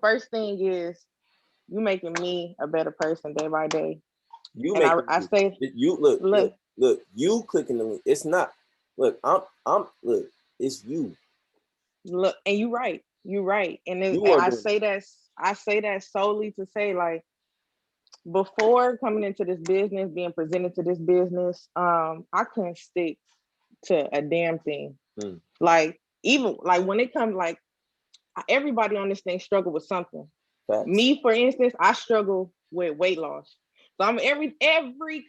first thing is you making me a better person day by day. You And make I say, you look, you clicking the link. It's not. Look, I'm look, it's you. look, and you right. You right. And You and are I doing say that solely to say, like, before coming into this business, being presented to this business, I couldn't stick to a damn thing. Like, even like when it comes, like, everybody on this thing struggle with something. facts. Me, for instance, I struggle with weight loss. So I'm every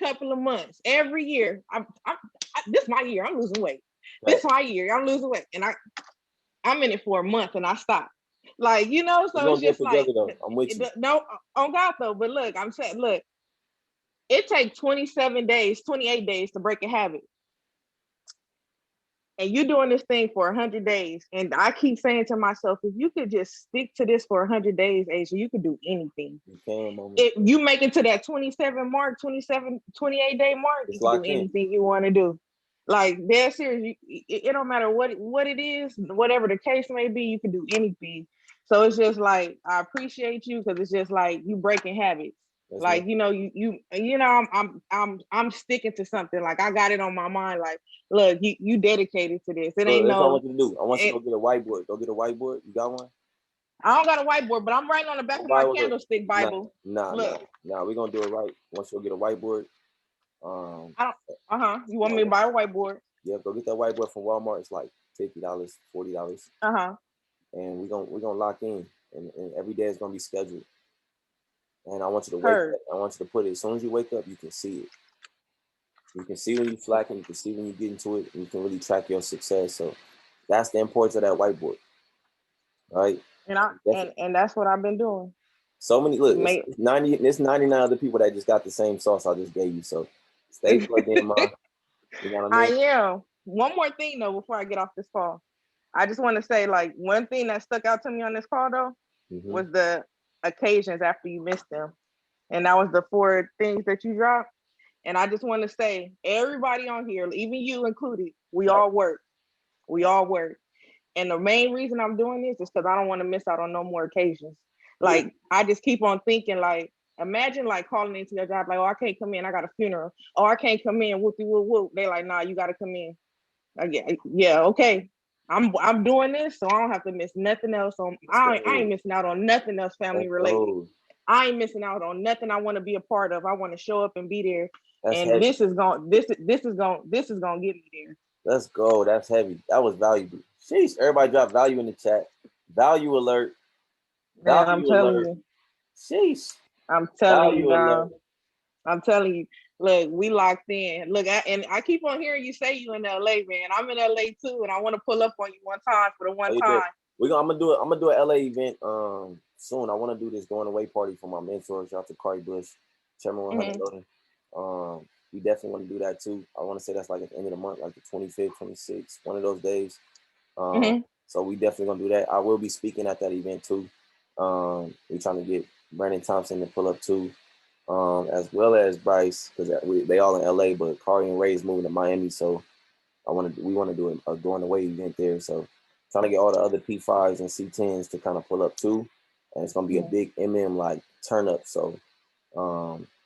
couple of months, every year, this my year, I'm losing weight. This my year, I'm losing weight. And I'm in it for a month and I stop. Like, you know, so it's just like, though. I'm with you. no, on God though, but look, I'm saying, look, it takes 27 days, 28 days to break a habit. And you're doing this thing for 100 days. And I keep saying to myself, if you could just stick to this for 100 days, Asia, you could do anything. You can, mama. If you make it to that 28 day mark, you can do anything you want to do. Like, dead serious, it don't matter what it is, whatever the case may be, you can do anything. So it's just like, I appreciate you, because it's just like you breaking habits. That's like, you know, you know, I'm sticking to something. Like, I got it on my mind. Like, look, you dedicated to this. It ain't that's no. what I want you to do. I want you to go get a whiteboard. Go get a whiteboard. You got one? I don't got a whiteboard, but I'm writing on the back of my candlestick Bible. Nah. We're gonna do it right. Once you go get a whiteboard. You want me to buy a whiteboard? Yeah, go get that whiteboard from Walmart. It's like $50, $40. And we're gonna lock in, and every day is gonna be scheduled. And I want you to wake up. I want you to put it as soon as you wake up, you can see it. You can see when you slacking, you can see when you get into it, and you can really track your success. So that's the importance of that whiteboard. Right? And that's what I've been doing. So many it's 99 other people that just got the same sauce I just gave you. So stay plugged in, man. You know what I mean? I am. One more thing though, before I get off this call. I just want to say, like, one thing that stuck out to me on this call though was the occasions after you missed them. And that was the 4 things that you dropped. And I just want to say, everybody on here, even you included, we all work. We all work. And the main reason I'm doing this is because I don't want to miss out on no more occasions. Like, I just keep on thinking, like, imagine like calling into your job, like, oh, I can't come in, I got a funeral. Oh, I can't come in, whoopie whoop whoop. They're like, nah, you got to come in. Yeah, okay. I'm doing this, so I don't have to miss nothing else. I ain't missing out on nothing else family related. I ain't missing out on nothing I want to be a part of. I want to show up and be there. And this is gonna get me there. Let's go. That's heavy. That was valuable. Sheesh. Everybody drop value in the chat. Value alert. Man, I'm telling you. Sheesh. I'm telling you, dog. I'm telling you. Look, we locked in. Look, I keep on hearing you say you in LA, man. I'm in LA too, and I want to pull up on you one time for the one time. I'm gonna do an LA event soon. I want to do this going away party for my mentor. Shout out to Corey Bush, Chairman 100 Loading. We definitely want to do that too. I want to say that's like at the end of the month, like the 25th, 26th, one of those days. So we definitely gonna do that. I will be speaking at that event too. We're trying to get Brandon Thompson to pull up too, as well as Bryce, because they all in LA, but Corey and Ray is moving to Miami, so we want to do a going away event there. So trying to get all the other P5s and C10s to kind of pull up too, and it's gonna be a big MM like turn up. So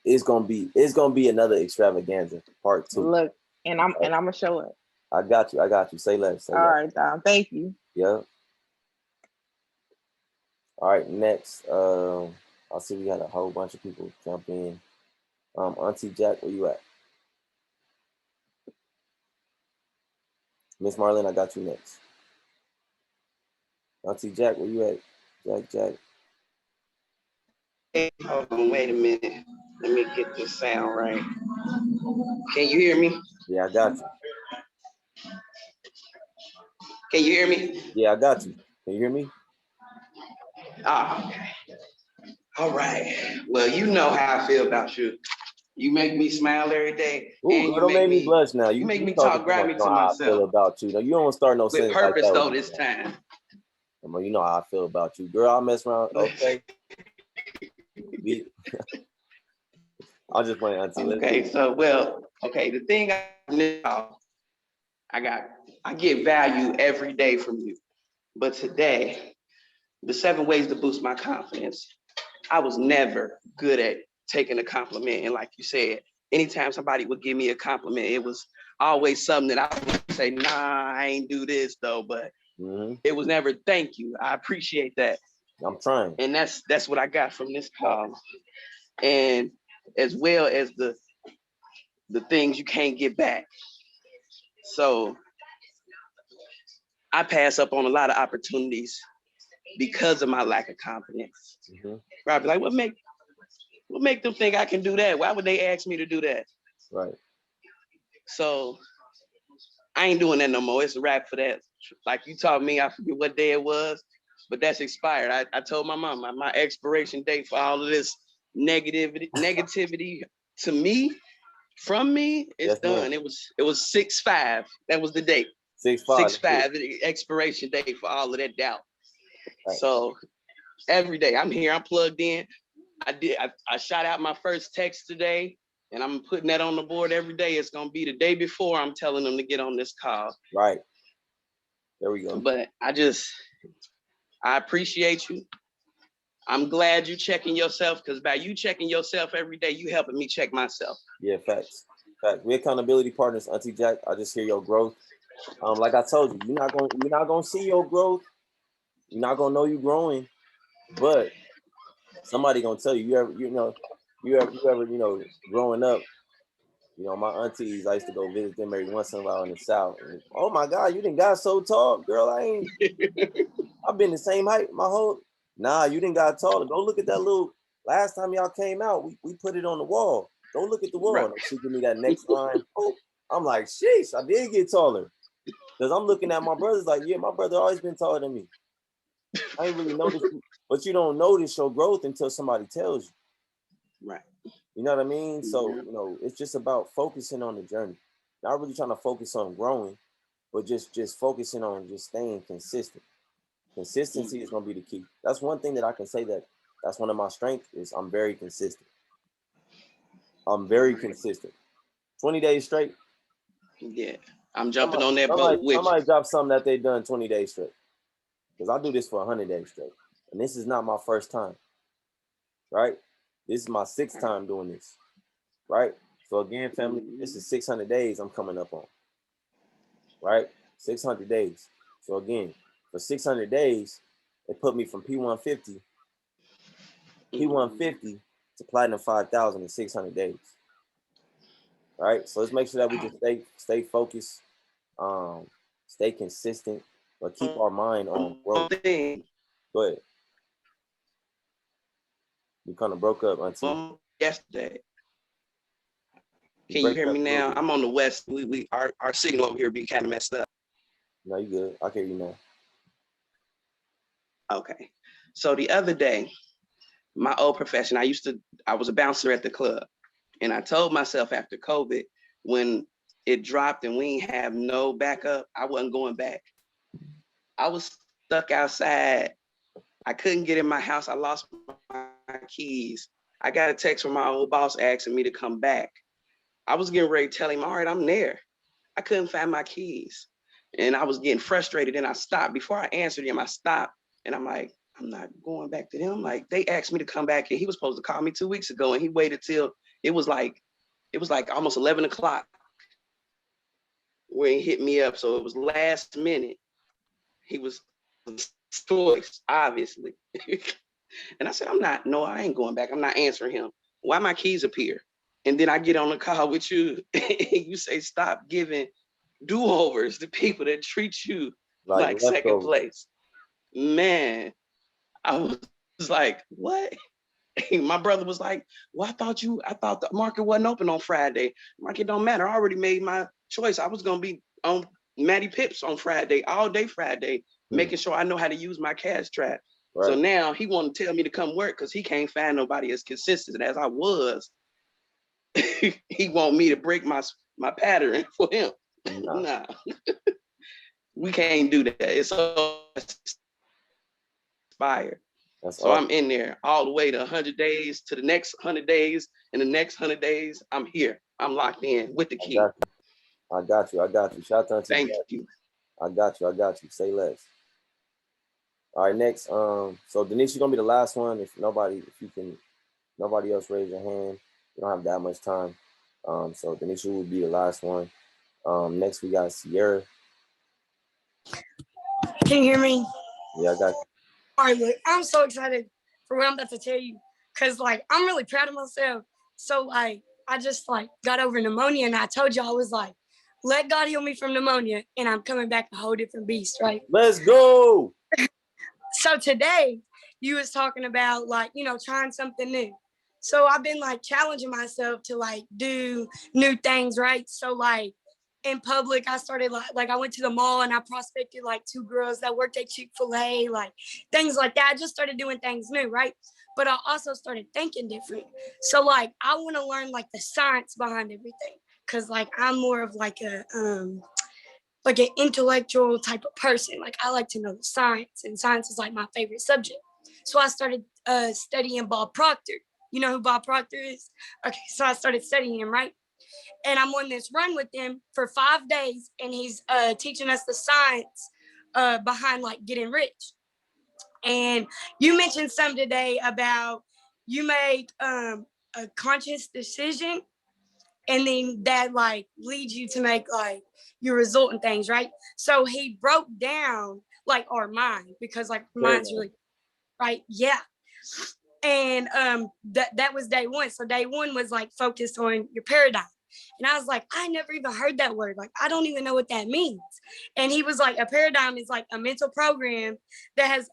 it's gonna be another extravaganza part 2. Look, and I'm gonna show up. I got you. Say less. All right, Dom. Thank you. Yeah. All right, next. I see we had a whole bunch of people jump in. Auntie Jack, where you at? Miss Marlene, I got you next. Auntie Jack, where you at? Jack. Hey, hold on, wait a minute. Let me get this sound right. Can you hear me? Yeah, I got you. Can you hear me? Yeah, I got you. Can you hear me? Okay. All right. Well, you know how I feel about you. You make me smile every day. Ooh, don't make me blush now. You make me talk grab me to myself. I feel about you. No, you don't start no with purpose like that though this time. You know how I feel about you, girl. I'll mess around. Okay. I'll just play Auntie. Okay, so the thing I get value every day from you, but today the 7 ways to boost my confidence. I was never good at taking a compliment. And like you said, anytime somebody would give me a compliment, it was always something that I would say, nah, I ain't do this though, but it was never thank you. I appreciate that. I'm trying. And that's what I got from this call. And as well as the things you can't get back. So I pass up on a lot of opportunities because of my lack of confidence. Right? Like, what make them think I can do that? Why would they ask me to do that? Right. So I ain't doing that no more. It's a wrap for that. Like you taught me, I forget what day it was, but that's expired. I told my mom my expiration date for all of this negativity to me, from me, is done. It was 6/5. That was the date. 6/5. 6/5, the expiration date for all of that doubt. Right. So every day I'm here, I'm plugged in. I shot out my first text today, and I'm putting that on the board every day. It's gonna be the day before I'm telling them to get on this call. Right. There we go. But I appreciate you. I'm glad you checking yourself, because by you checking yourself every day, you helping me check myself. Yeah, facts. We're accountability partners, Auntie Jack. I just hear your growth. Like I told you, you're not gonna see your growth. You're not gonna know you growing, but somebody gonna tell you. You ever growing up, my aunties, I used to go visit them every once in a while in the South. And, oh my God, you done got so tall, girl. I've been the same height my whole. Nah, you didn't got taller. Go look at that little. Last time y'all came out, we put it on the wall. Go look at the wall. Right. She give me that next line. Oh, I'm like, sheesh, I did get taller. Because I'm looking at my brothers like, yeah, my brother always been taller than me. I ain't really noticed, but you don't notice your growth until somebody tells you. Right. You know what I mean? So, it's just about focusing on the journey. Not really trying to focus on growing, but just focusing on just staying consistent. Consistency is going to be the key. That's one thing that I can say that's one of my strengths is I'm very consistent. I'm very consistent. 20 days straight. Yeah. I'm jumping on that boat with you. Somebody drop something that they done 20 days straight. Because I do this for 100 days straight. And this is not my first time. Right? This is my 6th time doing this. Right? So again, family, this is 600 days I'm coming up on. Right? 600 days. So again, for 600 days, it put me from P150 to Platinum 5,000 in 600 days. Right? So let's make sure that we just stay focused, stay consistent, but keep our mind on growth. Go ahead. You kind of broke up, Auntie. Yesterday. Can you hear me now? I'm on the west. Our signal over here be kind of messed up. No, you good. I can hear you now. Okay. So the other day, my old profession, I was a bouncer at the club. And I told myself after COVID, when it dropped and we ain't have no backup, I wasn't going back. I was stuck outside. I couldn't get in my house. I lost my keys. I got a text from my old boss asking me to come back. I was getting ready to tell him, all right, I'm there. I couldn't find my keys. And I was getting frustrated and I stopped. Before I answered him, I stopped and I'm like, I'm not going back to them. Like, they asked me to come back and he was supposed to call me 2 weeks ago and he waited till it was like almost 11 o'clock when he hit me up. So it was last minute. He was choice, obviously. And I said, I ain't going back. I'm not answering him. Why my keys appear? And then I get on the call with you and you say, stop giving do-overs to people that treat you like second place. Man, I was like, what? My brother was like, well, I thought the market wasn't open on Friday. Market don't matter. I already made my choice. I was going to be on Matty Pips on Friday, all day Friday, making sure I know how to use my cash trap. Right. So now he want to tell me to come work because he can't find nobody as consistent as I was. He want me to break my pattern for him. Nah. We can't do that. It's so inspired. So awesome. I'm in there all the way to 100 days, to the next 100 days, and the next 100 days, I'm here. I'm locked in with the key. I got you. Shout out to Thank you. I got you. Say less. All right, next. So Denise, you're gonna be the last one. If nobody else raise your hand, we don't have that much time. So Denise will be the last one. Next we got Sierra. Can you hear me? Yeah, I got you. All right, look, I'm so excited for what I'm about to tell you, cause like I'm really proud of myself. So like I just like got over pneumonia, and I told you I was like, let God heal me from pneumonia, and I'm coming back a whole different beast, right? Let's go. So today you was talking about like, you know, trying something new. So I've been like challenging myself to like do new things, right? So like in public, I started like I went to the mall and I prospected like 2 girls that worked at Chick-fil-A, like things like that. I just started doing things new, right? But I also started thinking different. So like I want to learn like the science behind everything. Cause like I'm more of like like an intellectual type of person. Like I like to know the science, and science is like my favorite subject. So I started studying Bob Proctor. You know who Bob Proctor is? Okay, so I started studying him, right? And I'm on this run with him for 5 days, and he's teaching us the science behind like getting rich. And you mentioned some today about you make a conscious decision, and then that like leads you to make like your result and things, right? So he broke down like our mind, because like mine's really right, yeah. And that was day one. So day one was like focused on your paradigm. And I was like, I never even heard that word. Like, I don't even know what that means. And he was like, a paradigm is like a mental program that has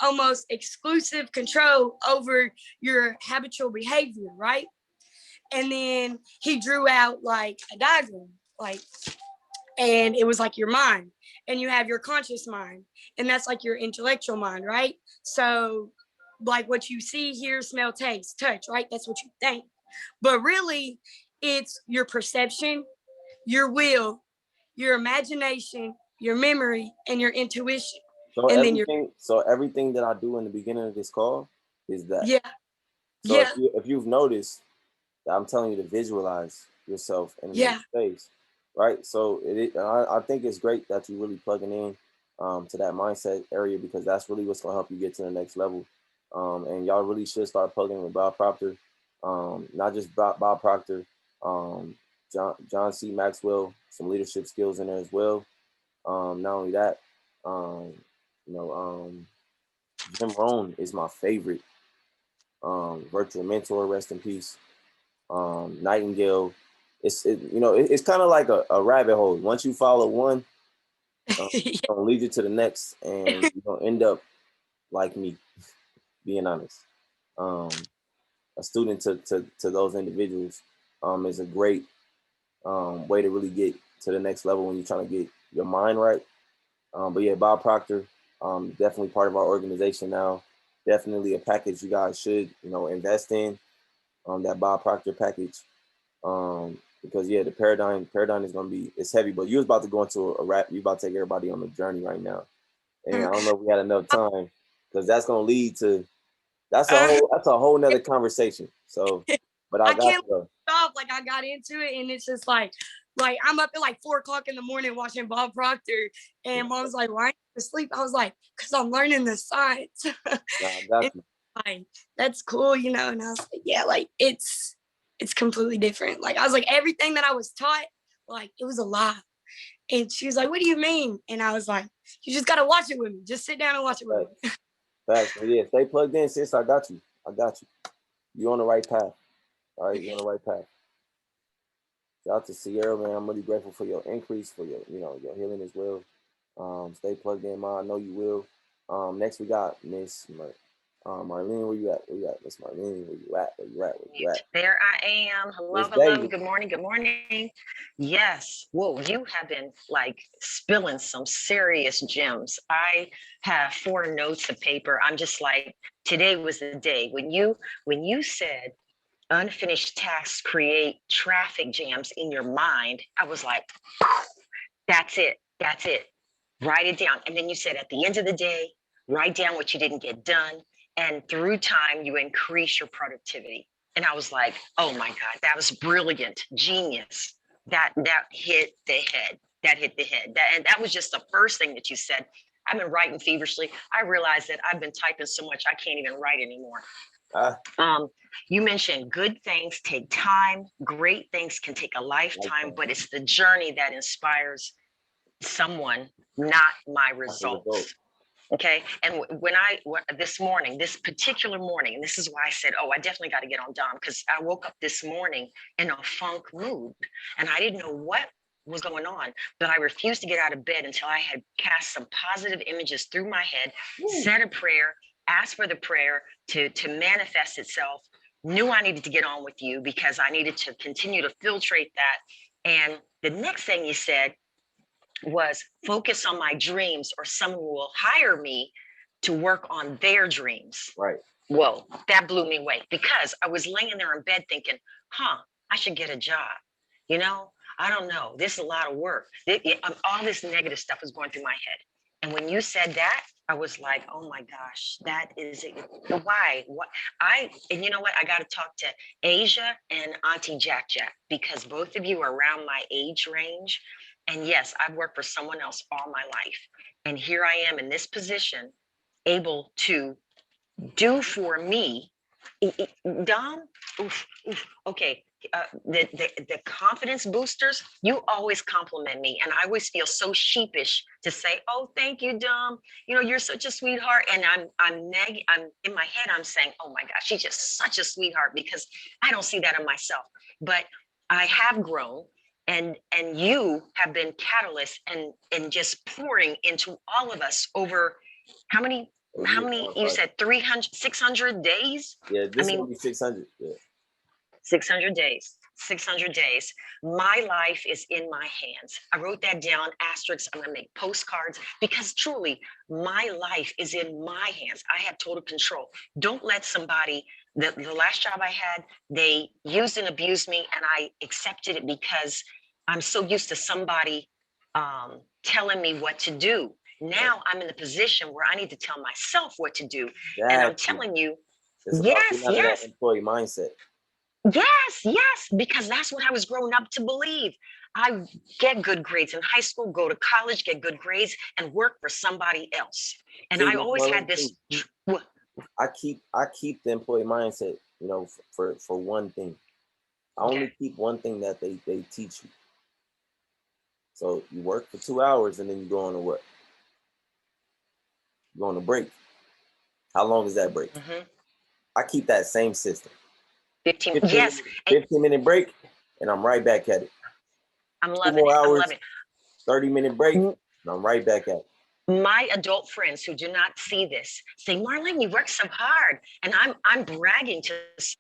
almost exclusive control over your habitual behavior, right? And then he drew out like a diagram, like, and it was like your mind, and you have your conscious mind, and that's like your intellectual mind, right? So like what you see, hear, smell, taste, touch, right? That's what you think. But really, it's your perception, your will, your imagination, your memory, and your intuition. So And then your everything that I do in the beginning of this call is that. yeah, So yeah, if you've noticed, I'm telling you to visualize yourself in another yeah. space, right? So I think it's great that you're really plugging in to that mindset area, because that's really what's gonna help you get to the next level. And y'all really should start plugging in with Bob Proctor, not just Bob Proctor, John C. Maxwell, some leadership skills in there as well. Not only that, um, you know, Jim Rohn is my favorite virtual mentor. Rest in peace. Nightingale. It's kind of like a rabbit hole. Once you follow one, it's gonna lead you to the next, and you're gonna end up like me, being honest. A student to those individuals is a great way to really get to the next level when you're trying to get your mind right. But yeah, Bob Proctor, definitely part of our organization now. Definitely a package you guys should invest in. That Bob Proctor package. Because yeah, the paradigm is gonna be, it's heavy, but you was about to go into a rap. You about to take everybody on a journey right now, and I don't know if we had enough time, because that's gonna lead to that's a whole nother conversation. So, but I got can't to stop. Like I got into it, and it's just like I'm up at like 4 o'clock in the morning watching Bob Proctor, and mom's like, "Why aren't you asleep?" I was like, "Cause I'm learning the science." I got you. Like, that's cool, you know. And I was like, "Yeah, like it's completely different." Like I was like, everything that I was taught, like it was a lie. And she was like, "What do you mean?" And I was like, "You just gotta watch it with me. Just sit down and watch it with me." Facts. But yeah, stay plugged in, sis. I got you. You're on the right path. All right, you're on the right path. Shout out to Sierra, man. I'm really grateful for your increase, for your your healing as well. Stay plugged in, Ma. I know you will. Next we got Miss Marlene. Where you at? Miss Marlene? Where you at? Where you at? There I am. Hello, Miss hello. Davis. Good morning. Good morning. Yes. Whoa, you have been like spilling some serious gems. I have 4 notes of paper. I'm just like, today was the day when you said unfinished tasks create traffic jams in your mind. I was like, that's it. That's it. Write it down. And then you said at the end of the day, write down what you didn't get done. And through time, you increase your productivity. And I was like, oh my God, that was brilliant, genius. That hit the head. And that was just the first thing that you said. I've been writing feverishly. I realize that I've been typing so much I can't even write anymore. You mentioned good things take time. Great things can take a lifetime, but it's the journey that inspires someone, not my results. Okay. And this particular morning, and this is why I said, oh, I definitely got to get on Dom, because I woke up this morning in a funk mood and I didn't know what was going on, but I refused to get out of bed until I had cast some positive images through my head, said a prayer, asked for the prayer to manifest itself, knew I needed to get on with you because I needed to continue to filtrate that. And the next thing you said was focus on my dreams or someone will hire me to work on their dreams. Right. Whoa, that blew me away because I was laying there in bed thinking, I should get a job. You know, I don't know. This is a lot of work. All this negative stuff was going through my head. And when you said that, I was like, oh my gosh, that is it. Why? And you know what? I got to talk to Asia and Auntie Jack because both of you are around my age range. And yes, I've worked for someone else all my life. And here I am in this position, able to do for me. Dom, okay. The confidence boosters, you always compliment me. And I always feel so sheepish to say, oh, thank you, Dom. You know, you're such a sweetheart. And I'm in my head, I'm saying, oh my gosh, she's just such a sweetheart because I don't see that in myself. But I have grown. And you have been catalyst and just pouring into all of us over how many, you said 300, 600 days? Yeah, this will be 600. Yeah. 600 days, 600 days. My life is in my hands. I wrote that down, asterisks. I'm gonna make postcards because truly my life is in my hands. I have total control. Don't let somebody, the last job I had, they used and abused me and I accepted it because I'm so used to somebody telling me what to do. Now I'm in the position where I need to tell myself what to do. And I'm telling you, yes. Employee mindset. Yes, because that's what I was growing up to believe. I get good grades in high school, go to college, get good grades, and work for somebody else. And I always had this. I keep the employee mindset, you know, for one thing. I only keep one thing that they teach you. So you work for 2 hours and then you go on to what? You go on a break. How long is that break? Mm-hmm. I keep that same system. 15 yes. 15-minute break, and I'm right back at it. I'm loving 2 more hours, I'm loving it. 30-minute break, and I'm right back at it. My adult friends who do not see this say, Marlene, you work so hard. And I'm bragging to say,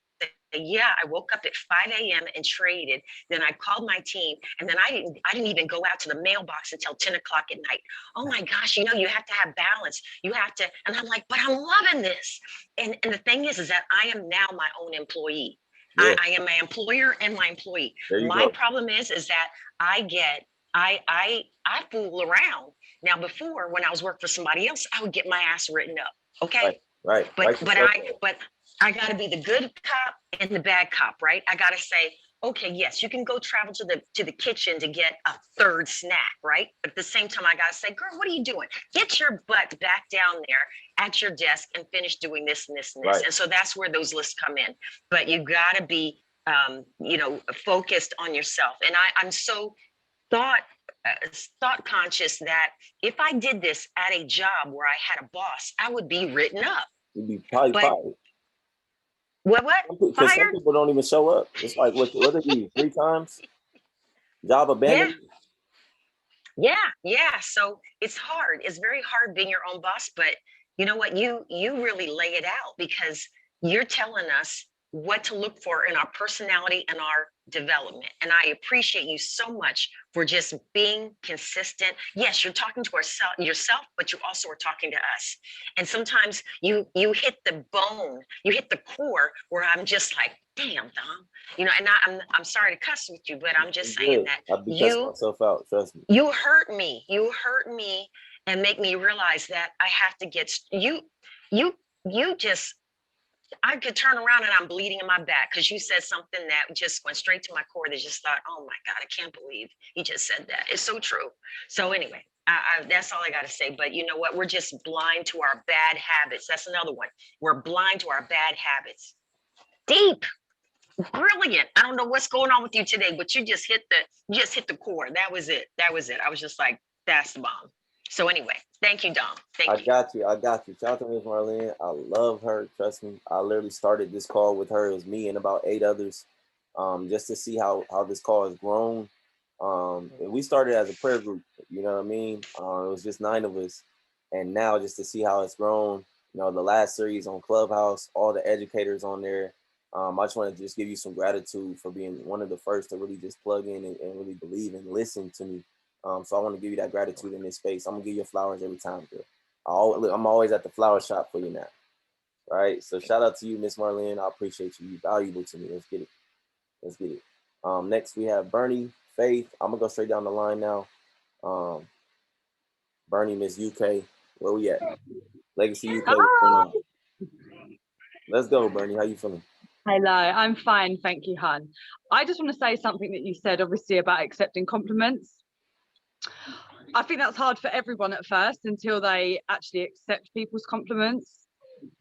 yeah, I woke up at 5 a.m. and traded. Then I called my team, and then I didn't even go out to the mailbox until 10 o'clock at night. Oh my gosh, you know, you have to have balance. You have to, and I'm like, but I'm loving this. And the thing is that I am now my own employee. Yeah. I am my employer and my employee. My problem is that I fool around. Now, before, when I was working for somebody else, I would get my ass written up. Okay. Right. But I got to be the good cop and the bad cop, right? I got to say, okay, yes, you can go travel to the kitchen to get a third snack, right? But at the same time, I got to say, girl, what are you doing? Get your butt back down there at your desk and finish doing this and this and this. Right. And so that's where those lists come in. But you got to be, focused on yourself. And I'm so thought conscious that if I did this at a job where I had a boss, I would be written up. You'd be probably fired. What? Because some people don't even show up. It's like, what did you 3 times? Job abandoned? Yeah. So it's hard. It's very hard being your own boss. But you know what? You really lay it out because you're telling us what to look for in our personality and our development. And I appreciate you so much for just being consistent. Yes, you're talking to yourself, but you also are talking to us. And sometimes you hit the bone, you hit the core where I'm just like, damn, Dom. You know, and I'm sorry to cuss with you, but I'm just saying that I'll be cussing myself out, trust me. You hurt me and make me realize that I have to get I could turn around and I'm bleeding in my back because you said something that just went straight to my core that just thought, oh my God, I can't believe he just said that. It's so true. So anyway, That's all I got to say. But you know what? We're just blind to our bad habits. That's another one. We're blind to our bad habits. Deep, brilliant. I don't know what's going on with you today, but you just hit the core. That was it. I was just like, that's the bomb. So anyway, thank you, Dom. Thank you. I got you. Shout out to Miss Marlene. I love her. Trust me. I literally started this call with her. It was me and about 8 others, just to see how this call has grown. And we started as a prayer group. You know what I mean? It was just 9 of us, and now just to see how it's grown. You know, the last series on Clubhouse, all the educators on there. I just want to just give you some gratitude for being one of the first to really just plug in and really believe and listen to me. So I want to give you that gratitude in this space. I'm gonna give you flowers every time, girl. I'm always at the flower shop for you now. Right? So shout out to you, Miss Marlene. I appreciate you. You're valuable to me. Let's get it. Next we have Bernie, Faith. I'm gonna go straight down the line now. Bernie, Miss UK. Where we at? Legacy UK. Let's go, Bernie. How you feeling? Hello, I'm fine, thank you, hun. I just want to say something that you said, obviously, about accepting compliments. I think that's hard for everyone at first until they actually accept people's compliments.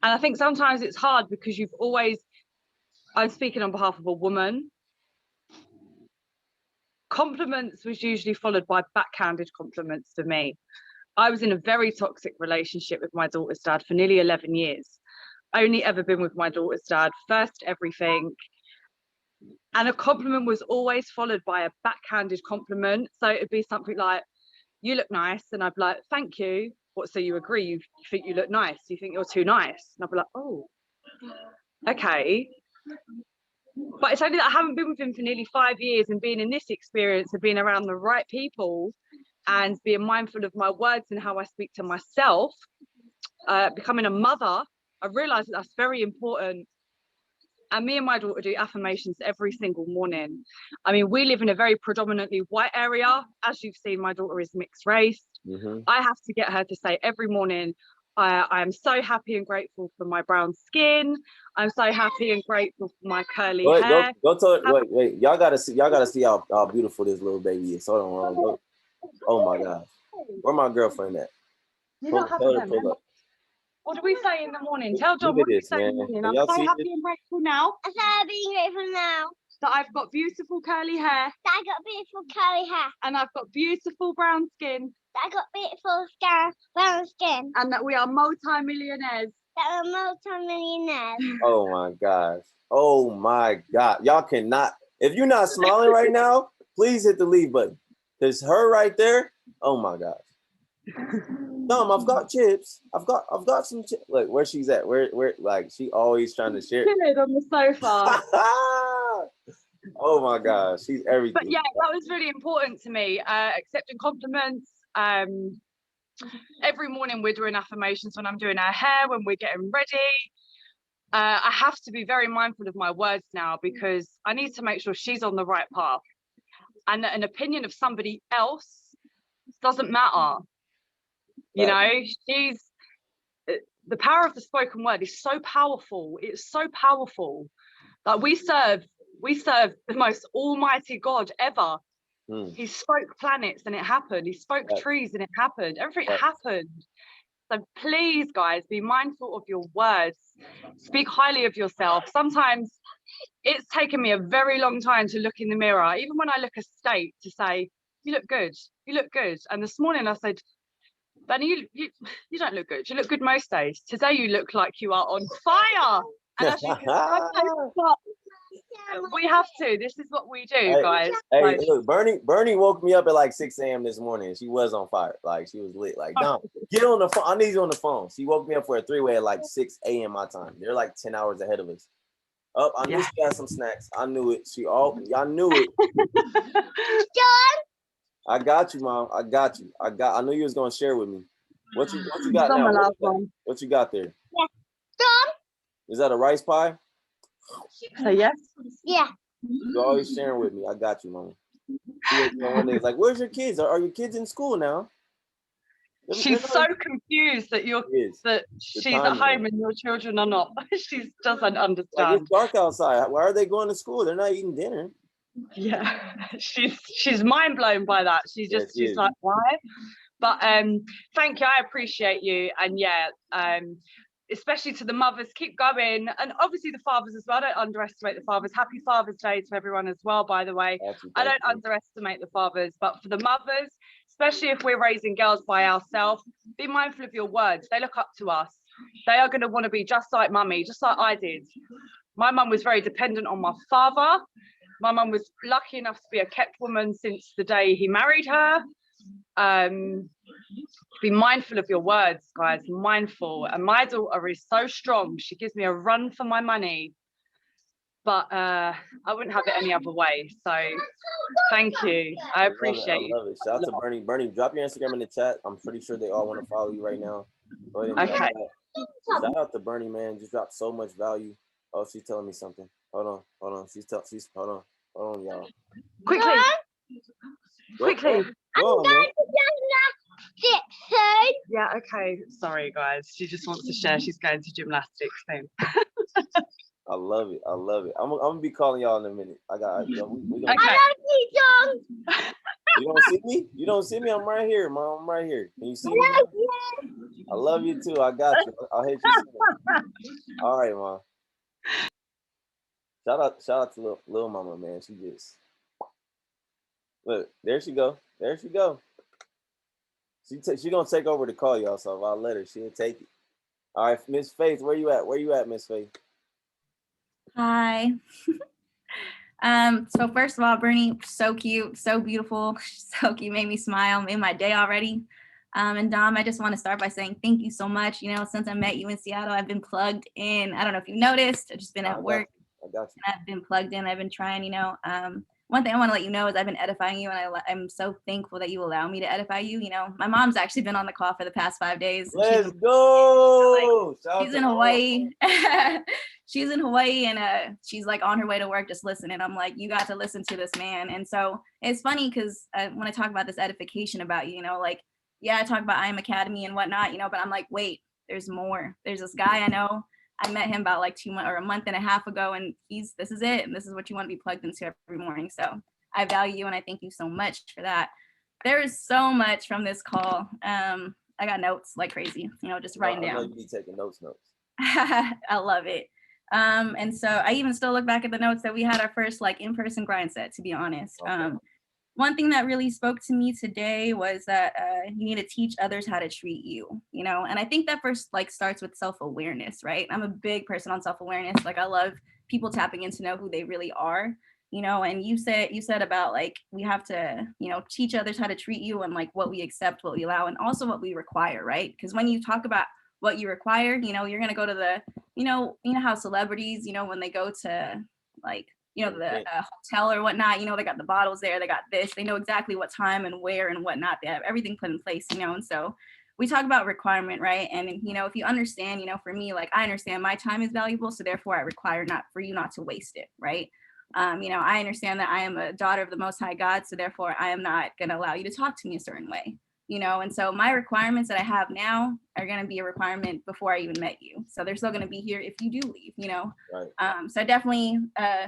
And I think sometimes it's hard because I'm speaking on behalf of a woman. Compliments was usually followed by backhanded compliments for me. I was in a very toxic relationship with my daughter's dad for nearly 11 years. Only ever been with my daughter's dad, first everything. And a compliment was always followed by a backhanded compliment. So it'd be something like, you look nice. And I'd be like, thank you. What, so you agree? You think you look nice? You think you're too nice? And I'd be like, oh, okay. But it's only that I haven't been with him for nearly 5 years, and being in this experience of being around the right people and being mindful of my words and how I speak to myself, becoming a mother, I realized that's very important. And me and my daughter do affirmations every single morning. I mean, we live in a very predominantly white area. As you've seen, my daughter is mixed race. I have to get her to say every morning, I am so happy and grateful for my brown skin. I'm so happy and grateful for my curly hair. Go to it. Wait. Y'all gotta see how beautiful this little baby is. Hold on. Oh my gosh. Where my girlfriend at? Pull up. What do we say in the morning? Tell John, what do we say in the morning? I'm so happy and grateful now. I'm so happy and grateful now. That I've got beautiful curly hair. That I got beautiful curly hair. And I've got beautiful brown skin. That I got beautiful brown skin. And that we are multi-millionaires. That we're multi-millionaires. Oh my gosh. Oh my God. Y'all cannot, if you're not smiling right now, please hit the leave button. There's her right there. Oh my gosh. Dom, I've got chips. I've got some chips. Look, where she's at. Where like she always trying to share. Chilling on the sofa. Oh my gosh, she's everything. But yeah, that was really important to me. Accepting compliments. Every morning we're doing affirmations when I'm doing her hair, when we're getting ready. I have to be very mindful of my words now because I need to make sure she's on the right path. And that an opinion of somebody else doesn't matter. You know, the power of the spoken word is so powerful. It's so powerful. Like we serve the most almighty God ever. He spoke planets and it happened. He spoke trees and it happened. Everything happened. So please, guys, be mindful of your words. Speak highly of yourself. Sometimes it's taken me a very long time to look in the mirror, even when I look a state, to say, you look good. You look good. And this morning I said, Benny, you don't look good. You look good most days. Today you look like you are on fire. And as you can we have to. This is what we do, guys. Hey, like, look, Bernie woke me up at like 6 a.m. this morning. She was on fire. Like she was lit. Like, Dom, get on the phone. I need you on the phone. She woke me up for a 3-way at like 6 a.m. my time. They're like 10 hours ahead of us. Oh, I knew she had some snacks. I knew it. Y'all knew it. John. I got you, Mom. I got you. I knew you was gonna share with me. What you got now? What you got there? Yeah. John. Is that a rice pie? So yes. Yeah. You're always sharing with me. I got you, Mom. One day it's like, where's your kids? Are your kids in school now? She's so confused that she's at home and your children are not. She doesn't understand. Like, it's dark outside. Why are they going to school? They're not eating dinner. Yeah, she's mind blown by that. She's like, why? But thank you, I appreciate you. And yeah, especially to the mothers, keep going. And obviously the fathers as well, don't underestimate the fathers. Happy Father's Day to everyone as well, by the way. I don't underestimate the fathers, but for the mothers, especially if we're raising girls by ourselves, be mindful of your words. They look up to us. They are going to want to be just like mummy, just like I did. My mum was very dependent on my father. My mum was lucky enough to be a kept woman since the day he married her. Be mindful of your words, guys, mindful. And my daughter is so strong. She gives me a run for my money, but I wouldn't have it any other way. So thank you. I appreciate you. I love it. Shout out to Bernie. Bernie, drop your Instagram in the chat. I'm pretty sure they all want to follow you right now. Go ahead and drop that. Shout out to Bernie, man. Just dropped so much value. Oh, she's telling me something. Hold on. Hold on, y'all. Quickly. Go I'm on, going man. to gymnastics soon. Yeah, okay. Sorry, guys. She just wants to share. She's going to gymnastics soon. I love it. I'm gonna be calling y'all in a minute. We gonna Okay. I love you, John. You don't see me? You don't see me? I'm right here, Mom. I'm right here. Can you see me? I love you too. I got you. I'll hit you soon. All right, Mom. Shout out to little Mama, man. She just look. There she go. She gonna take over the call, y'all. So I'll let her. She'll take it. All right, Miss Faith, where you at, Miss Faith? Hi. So first of all, Bernie, so cute, so beautiful, so cute, made me smile, made my day already. And Dom, I just want to start by saying thank you so much. You know, since I met you in Seattle, I've been plugged in. I don't know if you noticed, I've just been at work. I got you. And I've been plugged in. I've been trying, you know. One thing I want to let you know is I've been edifying you, and I'm so thankful that you allow me to edify you. You know, my mom's actually been on the call for the past 5 days. Let's go. She's in Hawaii. She's in Hawaii, and she's like on her way to work just listening. I'm like, you got to listen to this man. And so it's funny because when I talk about this edification about you, you know, like, yeah, I talk about I Am Academy and whatnot, you know, but I'm like, wait, there's more. There's this guy I know. I met him about like 2 months or a month and a half ago, and this is it. And this is what you want to be plugged into every morning. So I value you, and I thank you so much for that. There is so much from this call. I got notes like crazy, you know, just writing down. I know you be taking notes. I love it. And so I even still look back at the notes that we had our first like in-person Grindset, to be honest. Okay. One thing that really spoke to me today was that you need to teach others how to treat you, you know? And I think that first like starts with self-awareness, right? I'm a big person on self-awareness. Like I love people tapping in to know who they really are, you know? And you said about like, we have to, you know, teach others how to treat you and like what we accept, what we allow, and also what we require, right? Because when you talk about what you require, you know, you're going to go to the, you know how celebrities, you know, when they go to like, you know, the hotel or whatnot, you know, they got the bottles there, they got this, they know exactly what time and where and whatnot, they have everything put in place, you know. And so we talk about requirement, right? And, you know, if you understand, you know, for me, like I understand my time is valuable, so therefore I require not for you not to waste it, right? You know, I understand that I am a daughter of the Most High God, so therefore I am not going to allow you to talk to me a certain way, you know. And so my requirements that I have now are going to be a requirement before I even met you. So they're still going to be here if you do leave, you know. Right. So definitely,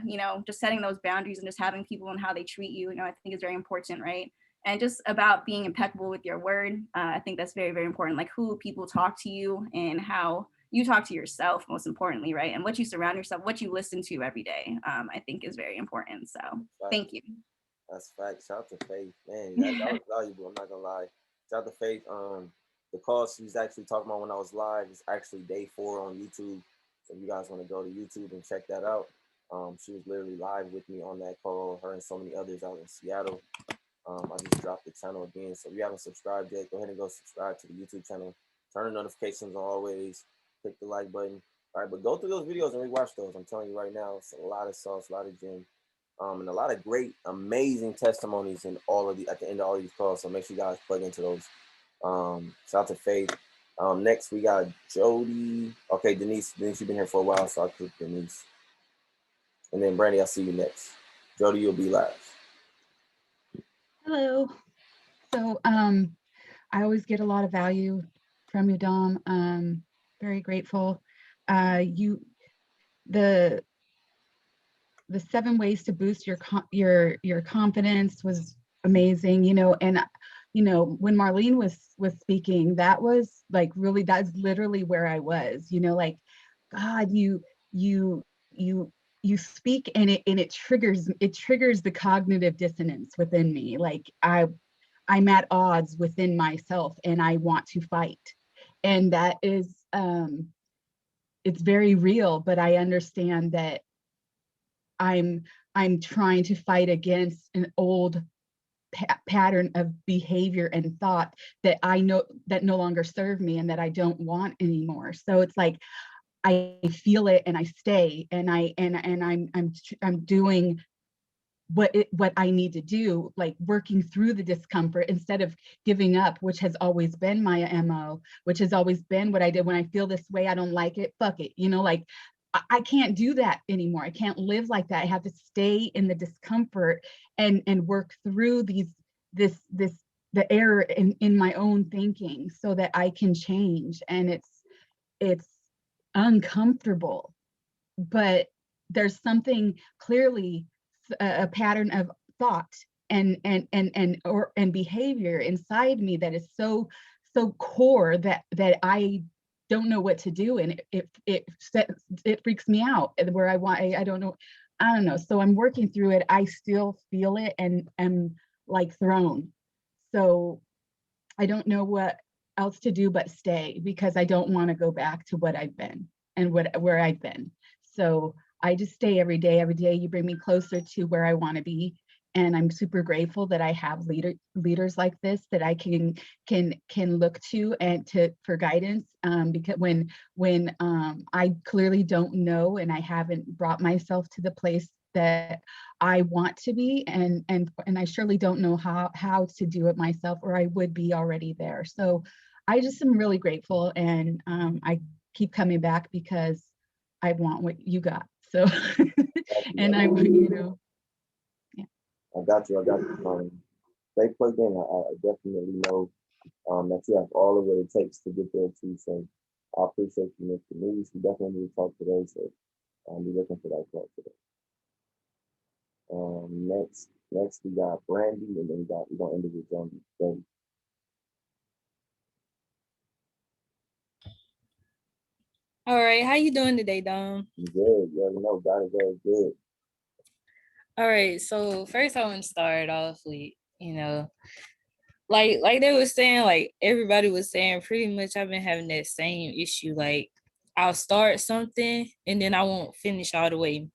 you know, just setting those boundaries and just having people and how they treat you, you know, I think is very important, right? And just about being impeccable with your word. I think that's very, very important. Like who people talk to you and how you talk to yourself, most importantly, right? And what you surround yourself, what you listen to every day, I think is very important. So thank you. That's facts. Shout out to Faith. Man, that was valuable. I'm not gonna lie. Shout out to Faith. The call she's actually talking about when I was live is actually day 4 on YouTube. So if you guys want to go to YouTube and check that out. She was literally live with me on that call, her and so many others out in Seattle. I just dropped the channel again. So if you haven't subscribed yet, go ahead and go subscribe to the YouTube channel. Turn the notifications on always. Click the like button. All right, but go through those videos and rewatch those. I'm telling you right now, it's a lot of sauce, a lot of gym, and a lot of great, amazing testimonies in all of the at the end of all these calls. So make sure you guys plug into those. Shout out to Faith. Next we got Jody. Okay, Denise. Denise, you've been here for a while, so I'll click Denise. And then Brandy, I'll see you next. Jody, you'll be last. Hello. So I always get a lot of value from you, Dom. Very grateful. The 7 ways to boost your confidence was amazing, you know, and you know, when Marlene was speaking, that was like really, that's literally where I was, you know, like, God, you you speak and it triggers the cognitive dissonance within me. Like I'm at odds within myself and I want to fight. And that is it's very real, but I understand that I'm trying to fight against an old pattern of behavior and thought that I know that no longer serve me and that I don't want anymore. So it's like I feel it and I stay and I'm doing what I need to do, like working through the discomfort instead of giving up, which has always been my MO, which has always been what I did. When I feel this way, I don't like it, fuck it, you know, like I can't do that anymore. I can't live like that. I have to stay in the discomfort and work through this the error in my own thinking so that I can change. And it's uncomfortable, but there's something clearly a pattern of thought and behavior inside me that is so core that I don't know what to do, and it freaks me out where I don't know. So I'm working through it. I still feel it and am like thrown. So I don't know what else to do but stay, because I don't want to go back to what I've been and where I've been. So I just stay every day. Every day you bring me closer to where I want to be. And I'm super grateful that I have leaders like this that I can look to and for guidance. Because when I clearly don't know and I haven't brought myself to the place that I want to be, and I surely don't know how to do it myself, or I would be already there. So I just am really grateful, and I keep coming back because I want what you got. So and I, you know, yeah. I got you. Stay plugged in. I definitely know that you have all of what it takes to get there too. So I appreciate you, Mr. News. We definitely need to talk today. So be looking for that talk today. Next we got Brandy, and then we're gonna end it with John. All right, how you doing today, Dom? Good. You already know God is very good. All right, so first I want to start off with, you know, like they were saying, like everybody was saying, pretty much I've been having that same issue. Like I'll start something and then I won't finish all the way.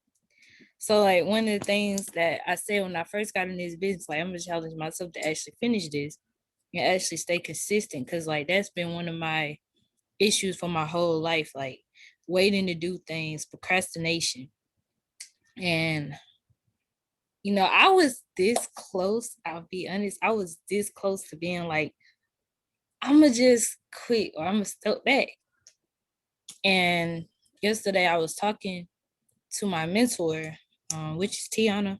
So like one of the things that I said when I first got in this business, like I'm gonna challenge myself to actually finish this and actually stay consistent, because like that's been one of my issues for my whole life, like waiting to do things, procrastination. And you know, I was this close, I'll be honest, I was this close to being like, I'm gonna just quit or I'm gonna step back. And yesterday I was talking to my mentor, which is Tiana.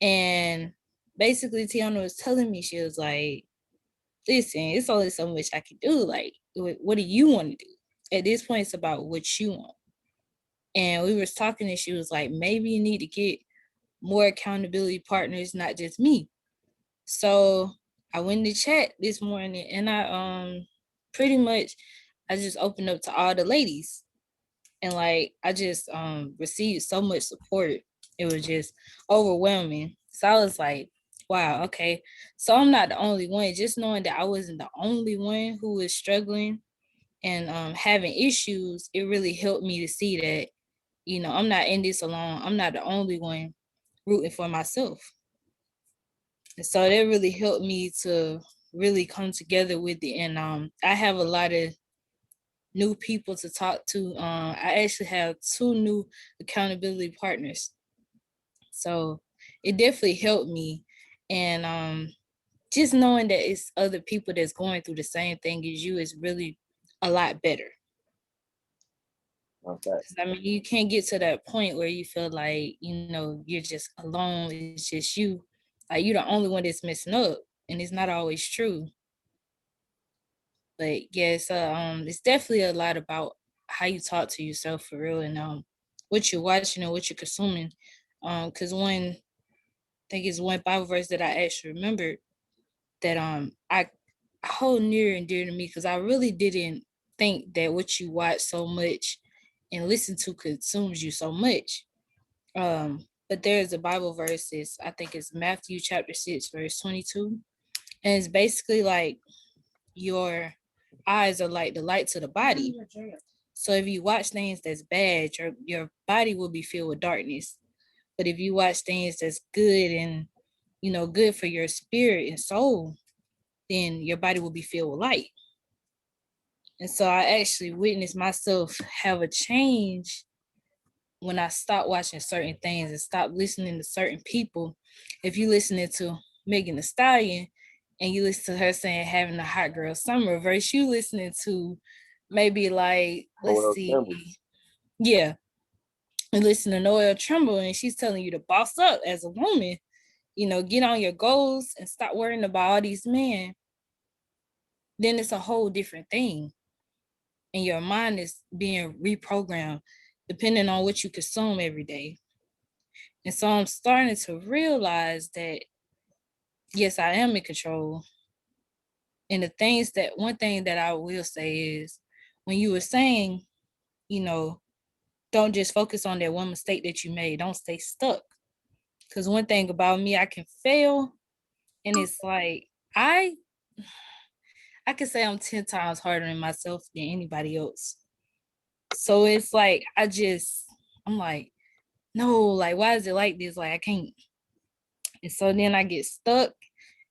And basically Tiana was telling me, she was like, listen, it's only so much I can do. Like, what do you want to do? At this point, it's about what you want. And we was talking and she was like, maybe you need to get more accountability partners, not just me. So I went to chat this morning and I pretty much I just opened up to all the ladies, and like I just received so much support. It was just overwhelming. So I was like, wow, okay. So I'm not the only one. Just knowing that I wasn't the only one who was struggling and having issues, it really helped me to see that, you know, I'm not in this alone. I'm not the only one rooting for myself. And so that really helped me to really come together with it. And I have a lot of new people to talk to. I actually have 2 new accountability partners. So it definitely helped me. And just knowing that it's other people that's going through the same thing as you is really a lot better. Okay. I mean, you can't get to that point where you feel like, you know, you're just alone. It's just you. Like you're the only one that's messing up, and it's not always true. But yeah, it's definitely a lot about how you talk to yourself for real, and what you're watching and what you're consuming. Because I think it's one Bible verse that I actually remembered. that I hold near and dear to me, because I really didn't think that what you watch so much and listen to consumes you so much. But there's a Bible verse, I think it's Matthew chapter 6, verse 22. And it's basically like your eyes are like the light to the body. So if you watch things that's bad, your body will be filled with darkness. But if you watch things that's good and, good for your spirit and soul, then your body will be filled with light. And so I actually witnessed myself have a change when I stopped watching certain things and stopped listening to certain people. If you listening to Megan Thee Stallion and you listen to her saying having a hot girl summer, versus you listening to maybe like, let's see, yeah, and listen to Noel Tremble and she's telling you to boss up as a woman, get on your goals and stop worrying about all these men, then it's a whole different thing. And your mind is being reprogrammed depending on what you consume every day. And so I'm starting to realize that, yes, I am in control. And one thing that I will say is, when you were saying, don't just focus on that one mistake that you made, don't stay stuck. Because one thing about me, I can fail. And it's like, I can say I'm 10 times harder than myself than anybody else. So it's like, I'm like, no, like, why is it like this? Like, I can't. And so then I get stuck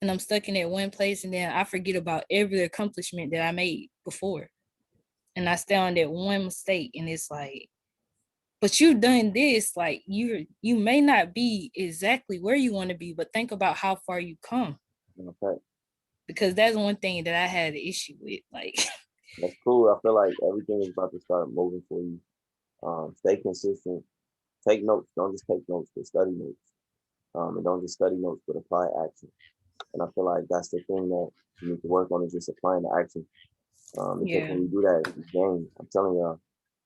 and I'm stuck in that one place. And then I forget about every accomplishment that I made before. And I stay on that one mistake. And it's like, but you've done this, like you may not be exactly where you want to be, but think about how far you come. Okay. Because that's one thing that I had an issue with. Like, that's cool. I feel like everything is about to start moving for you. Stay consistent. Take notes. Don't just take notes, but study notes. And don't just study notes, but apply action. And I feel like that's the thing that you need to work on, is just applying the action. Because when you do that, you gain. I'm telling y'all,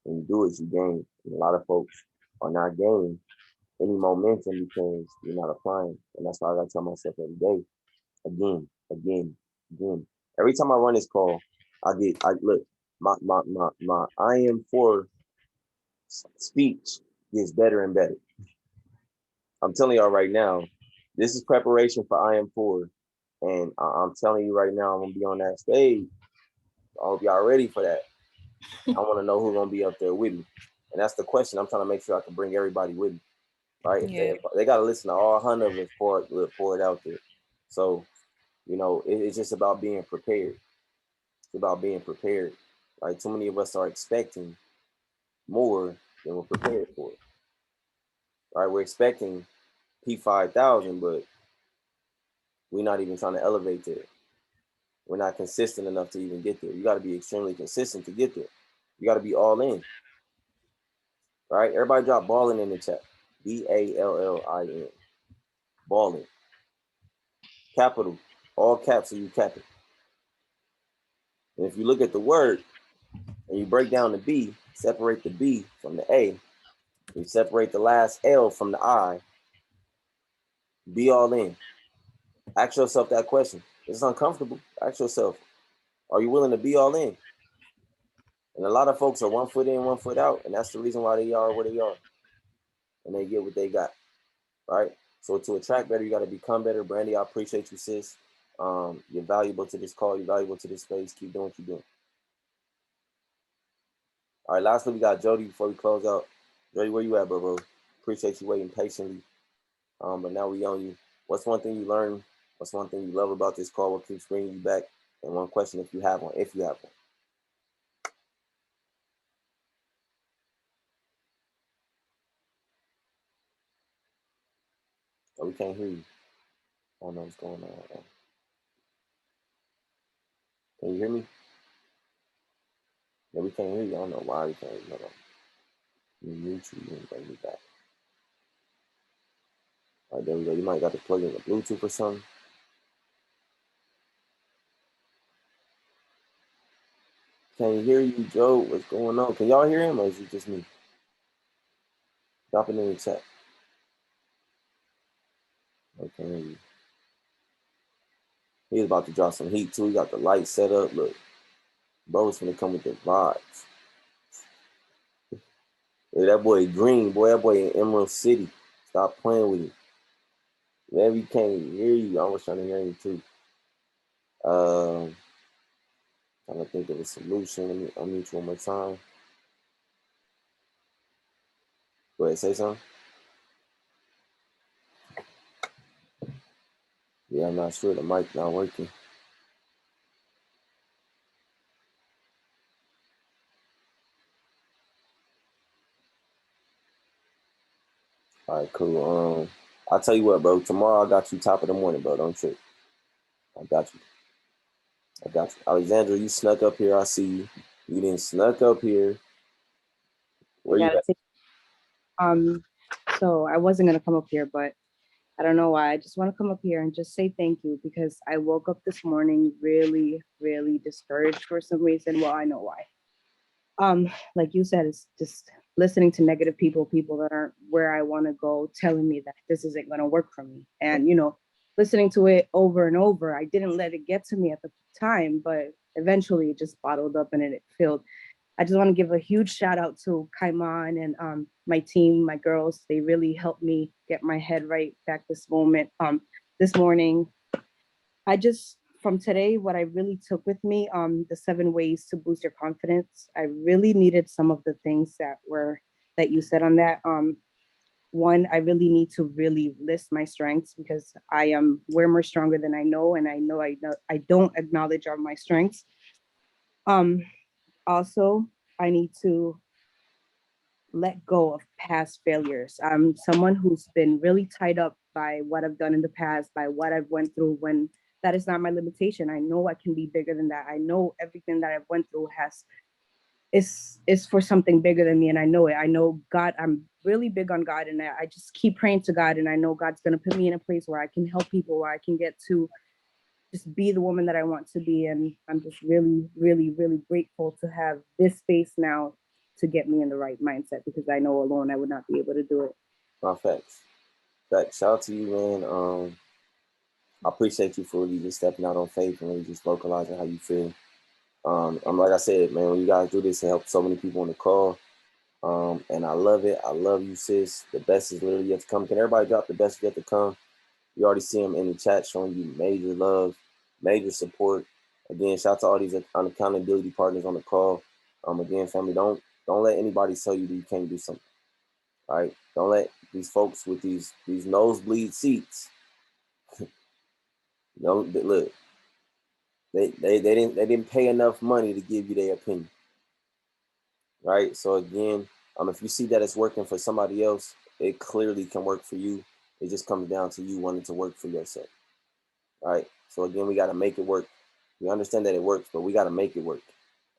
when you do it, you gain. And a lot of folks are not gaining any momentum because you're not applying. And that's why I gotta tell myself every day, again. Every time I run this call, I look, my I am for speech gets better and better. I'm telling y'all right now, this is preparation for I am for. And I'm telling you right now, I'm gonna be on that stage. I hope y'all ready for that. I want to know who's gonna be up there with me. And that's the question. I'm trying to make sure I can bring everybody with me. Right? If they gotta listen to all 100 of us pour it out there. So, it's just about being prepared. It's about being prepared. Right? Too many of us are expecting more than we're prepared for. Right? We're expecting P5000, but we're not even trying to elevate there. We're not consistent enough to even get there. You got to be extremely consistent to get there. You got to be all in. Right? Everybody drop balling in the chat. BALLIN. Balling. Capital. All caps, so you cap it. And if you look at the word and you break down the B, separate the B from the A, you separate the last L from the I, be all in. Ask yourself that question. It's uncomfortable. Ask yourself, are you willing to be all in? And a lot of folks are 1 foot in, 1 foot out. And that's the reason why they are where they are. And they get what they got. Right? So to attract better, you got to become better. Brandy, I appreciate you, sis. You're valuable to this call. You're valuable to this space. Keep doing what you're doing. All right, lastly, we got Jody before we close out. Jody, where you at, bro? Appreciate you waiting patiently. But now we on you. What's one thing you learned? What's one thing you love about this call? What keeps bringing you back? And one question, if you have one. Oh, we can't hear you. I don't know what's going on. Can you hear me? Yeah, we can't hear you. I don't know why we can't hear you. Hold on. You mute you and bring me back. All right, there we go. You might got to plug in the Bluetooth or something. Can't hear you, Joe. What's going on? Can y'all hear him or is it just me? Drop it in the chat. I can't hear you. He's about to drop some heat too. He got the lights set up. Look, bro's gonna come with the vibes. Yeah, that boy green, boy. That boy in Emerald City. Stop playing with him. Man, we can't hear you. I was trying to hear you too. Trying to think of a solution. Let me unmute you one more time. Go ahead, say something. Yeah, I'm not sure. The mic not working. All right, cool. I'll tell you what, bro. Tomorrow I got you top of the morning, bro. Don't trip. I got you. I got you. Alexandra, you snuck up here. I see you. You didn't snuck up here. Where you at? So I wasn't gonna come up here, but I don't know why. I just want to come up here and just say thank you because I woke up this morning really, really discouraged for some reason. Well, I know why. Like you said, it's just listening to negative people that aren't where I want to go, telling me that this isn't gonna work for me. And listening to it over and over, I didn't let it get to me at the time, but eventually it just bottled up and it filled. I just want to give a huge shout out to Kaiman and my team, my girls. They really helped me get my head right back this morning. I just, from today, what I really took with me, the 7 ways to boost your confidence. I really needed some of the things that you said on that. One, I really need to really list my strengths because I am way more stronger than I know, and I don't acknowledge all my strengths. Also, I need to let go of past failures. I'm someone who's been really tied up by what I've done in the past, by what I've went through, when that is not my limitation. I know I can be bigger than that. I know everything that I've went through is for something bigger than me, and I know it. I know God. I'm really big on God, and I just keep praying to God, and I know God's gonna put me in a place where I can help people, where I can get to just be the woman that I want to be. And I'm just really, really, really grateful to have this space now to get me in the right mindset, because I know alone I would not be able to do it. Facts. Shout out to you, man. I appreciate you for really just stepping out on faith and really just vocalizing how you feel. I'm like I said, man, when you guys do this, it helps so many people on the call. And I love it. I love you, sis. The best is literally yet to come. Can everybody drop the best yet to come? You already see them in the chat showing you major love, major support. Again, shout out to all these accountability partners on the call. Again, family, don't let anybody tell you that you can't do something. All right, don't let these folks with these nosebleed seats. Look, they didn't pay enough money to give you their opinion. Right. So again, if you see that it's working for somebody else, it clearly can work for you. It just comes down to you wanting to work for yourself. Right. So again, we got to make it work. We understand that it works, but we got to make it work.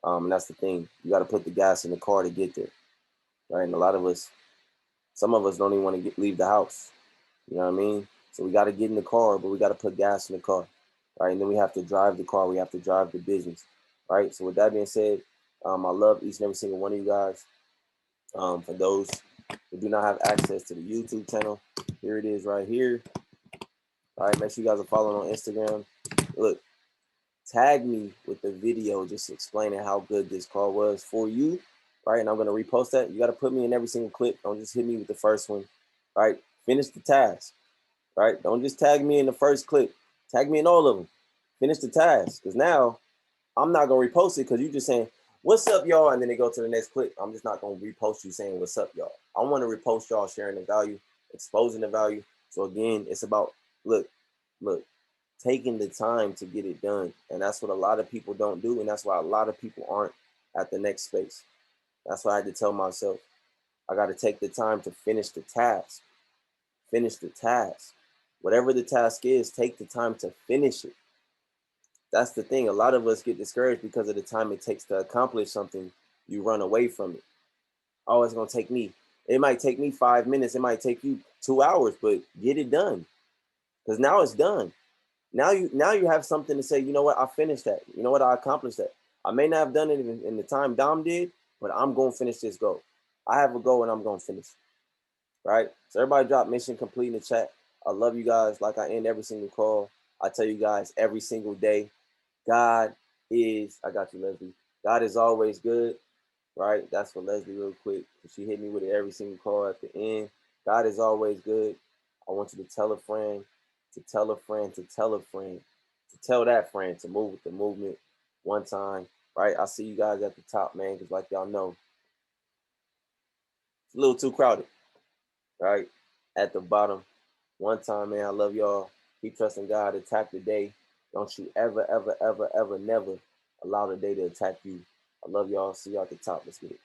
And that's the thing. You got to put the gas in the car to get there. Right. And a lot of us, some of us don't even want to leave the house. You know what I mean? So we got to get in the car, but we got to put gas in the car. Right. And then we have to drive the car. We have to drive the business. Right. So with that being said, I love each and every single one of you guys. For those who do not have access to the YouTube channel, here it is right here. All right, make sure you guys are following on Instagram. Look, tag me with the video just explaining how good this call was for you, right? And I'm going to repost that. You got to put me in every single clip. Don't just hit me with the first one, right? Finish the task, right? Don't just tag me in the first clip. Tag me in all of them. Finish the task, because now I'm not going to repost it because you're just saying, what's up, y'all? And then they go to the next clip. I'm just not going to repost you saying, what's up, y'all? I want to repost y'all sharing the value, exposing the value. So again, it's about, look, taking the time to get it done. And that's what a lot of people don't do. And that's why a lot of people aren't at the next space. That's why I had to tell myself, I got to take the time to finish the task. Finish the task. Whatever the task is, take the time to finish it. That's the thing. A lot of us get discouraged because of the time it takes to accomplish something. You run away from it. Oh, it's going to take me. It might take me 5 minutes. It might take you 2 hours, but get it done. Because now it's done. Now you have something to say, you know what, I finished that. You know what, I accomplished that. I may not have done it in the time Dom did, but I'm going to finish this goal. I have a goal and I'm going to finish. Right? So everybody drop mission complete in the chat. I love you guys. Like I end every single call. I tell you guys every single day, God is, I got you, Leslie. God is always good, right? That's for Leslie real quick. She hit me with it every single call at the end. God is always good. I want you to tell a friend, to tell a friend, to tell a friend, to tell that friend to move with the movement one time, right? I see you guys at the top, man, because like y'all know, it's a little too crowded, right? At the bottom, one time, man, I love y'all. Keep trusting God. Attack the day. Don't you ever, ever, ever, ever, never allow the day to attack you. I love y'all. See y'all at the top. Let's get it.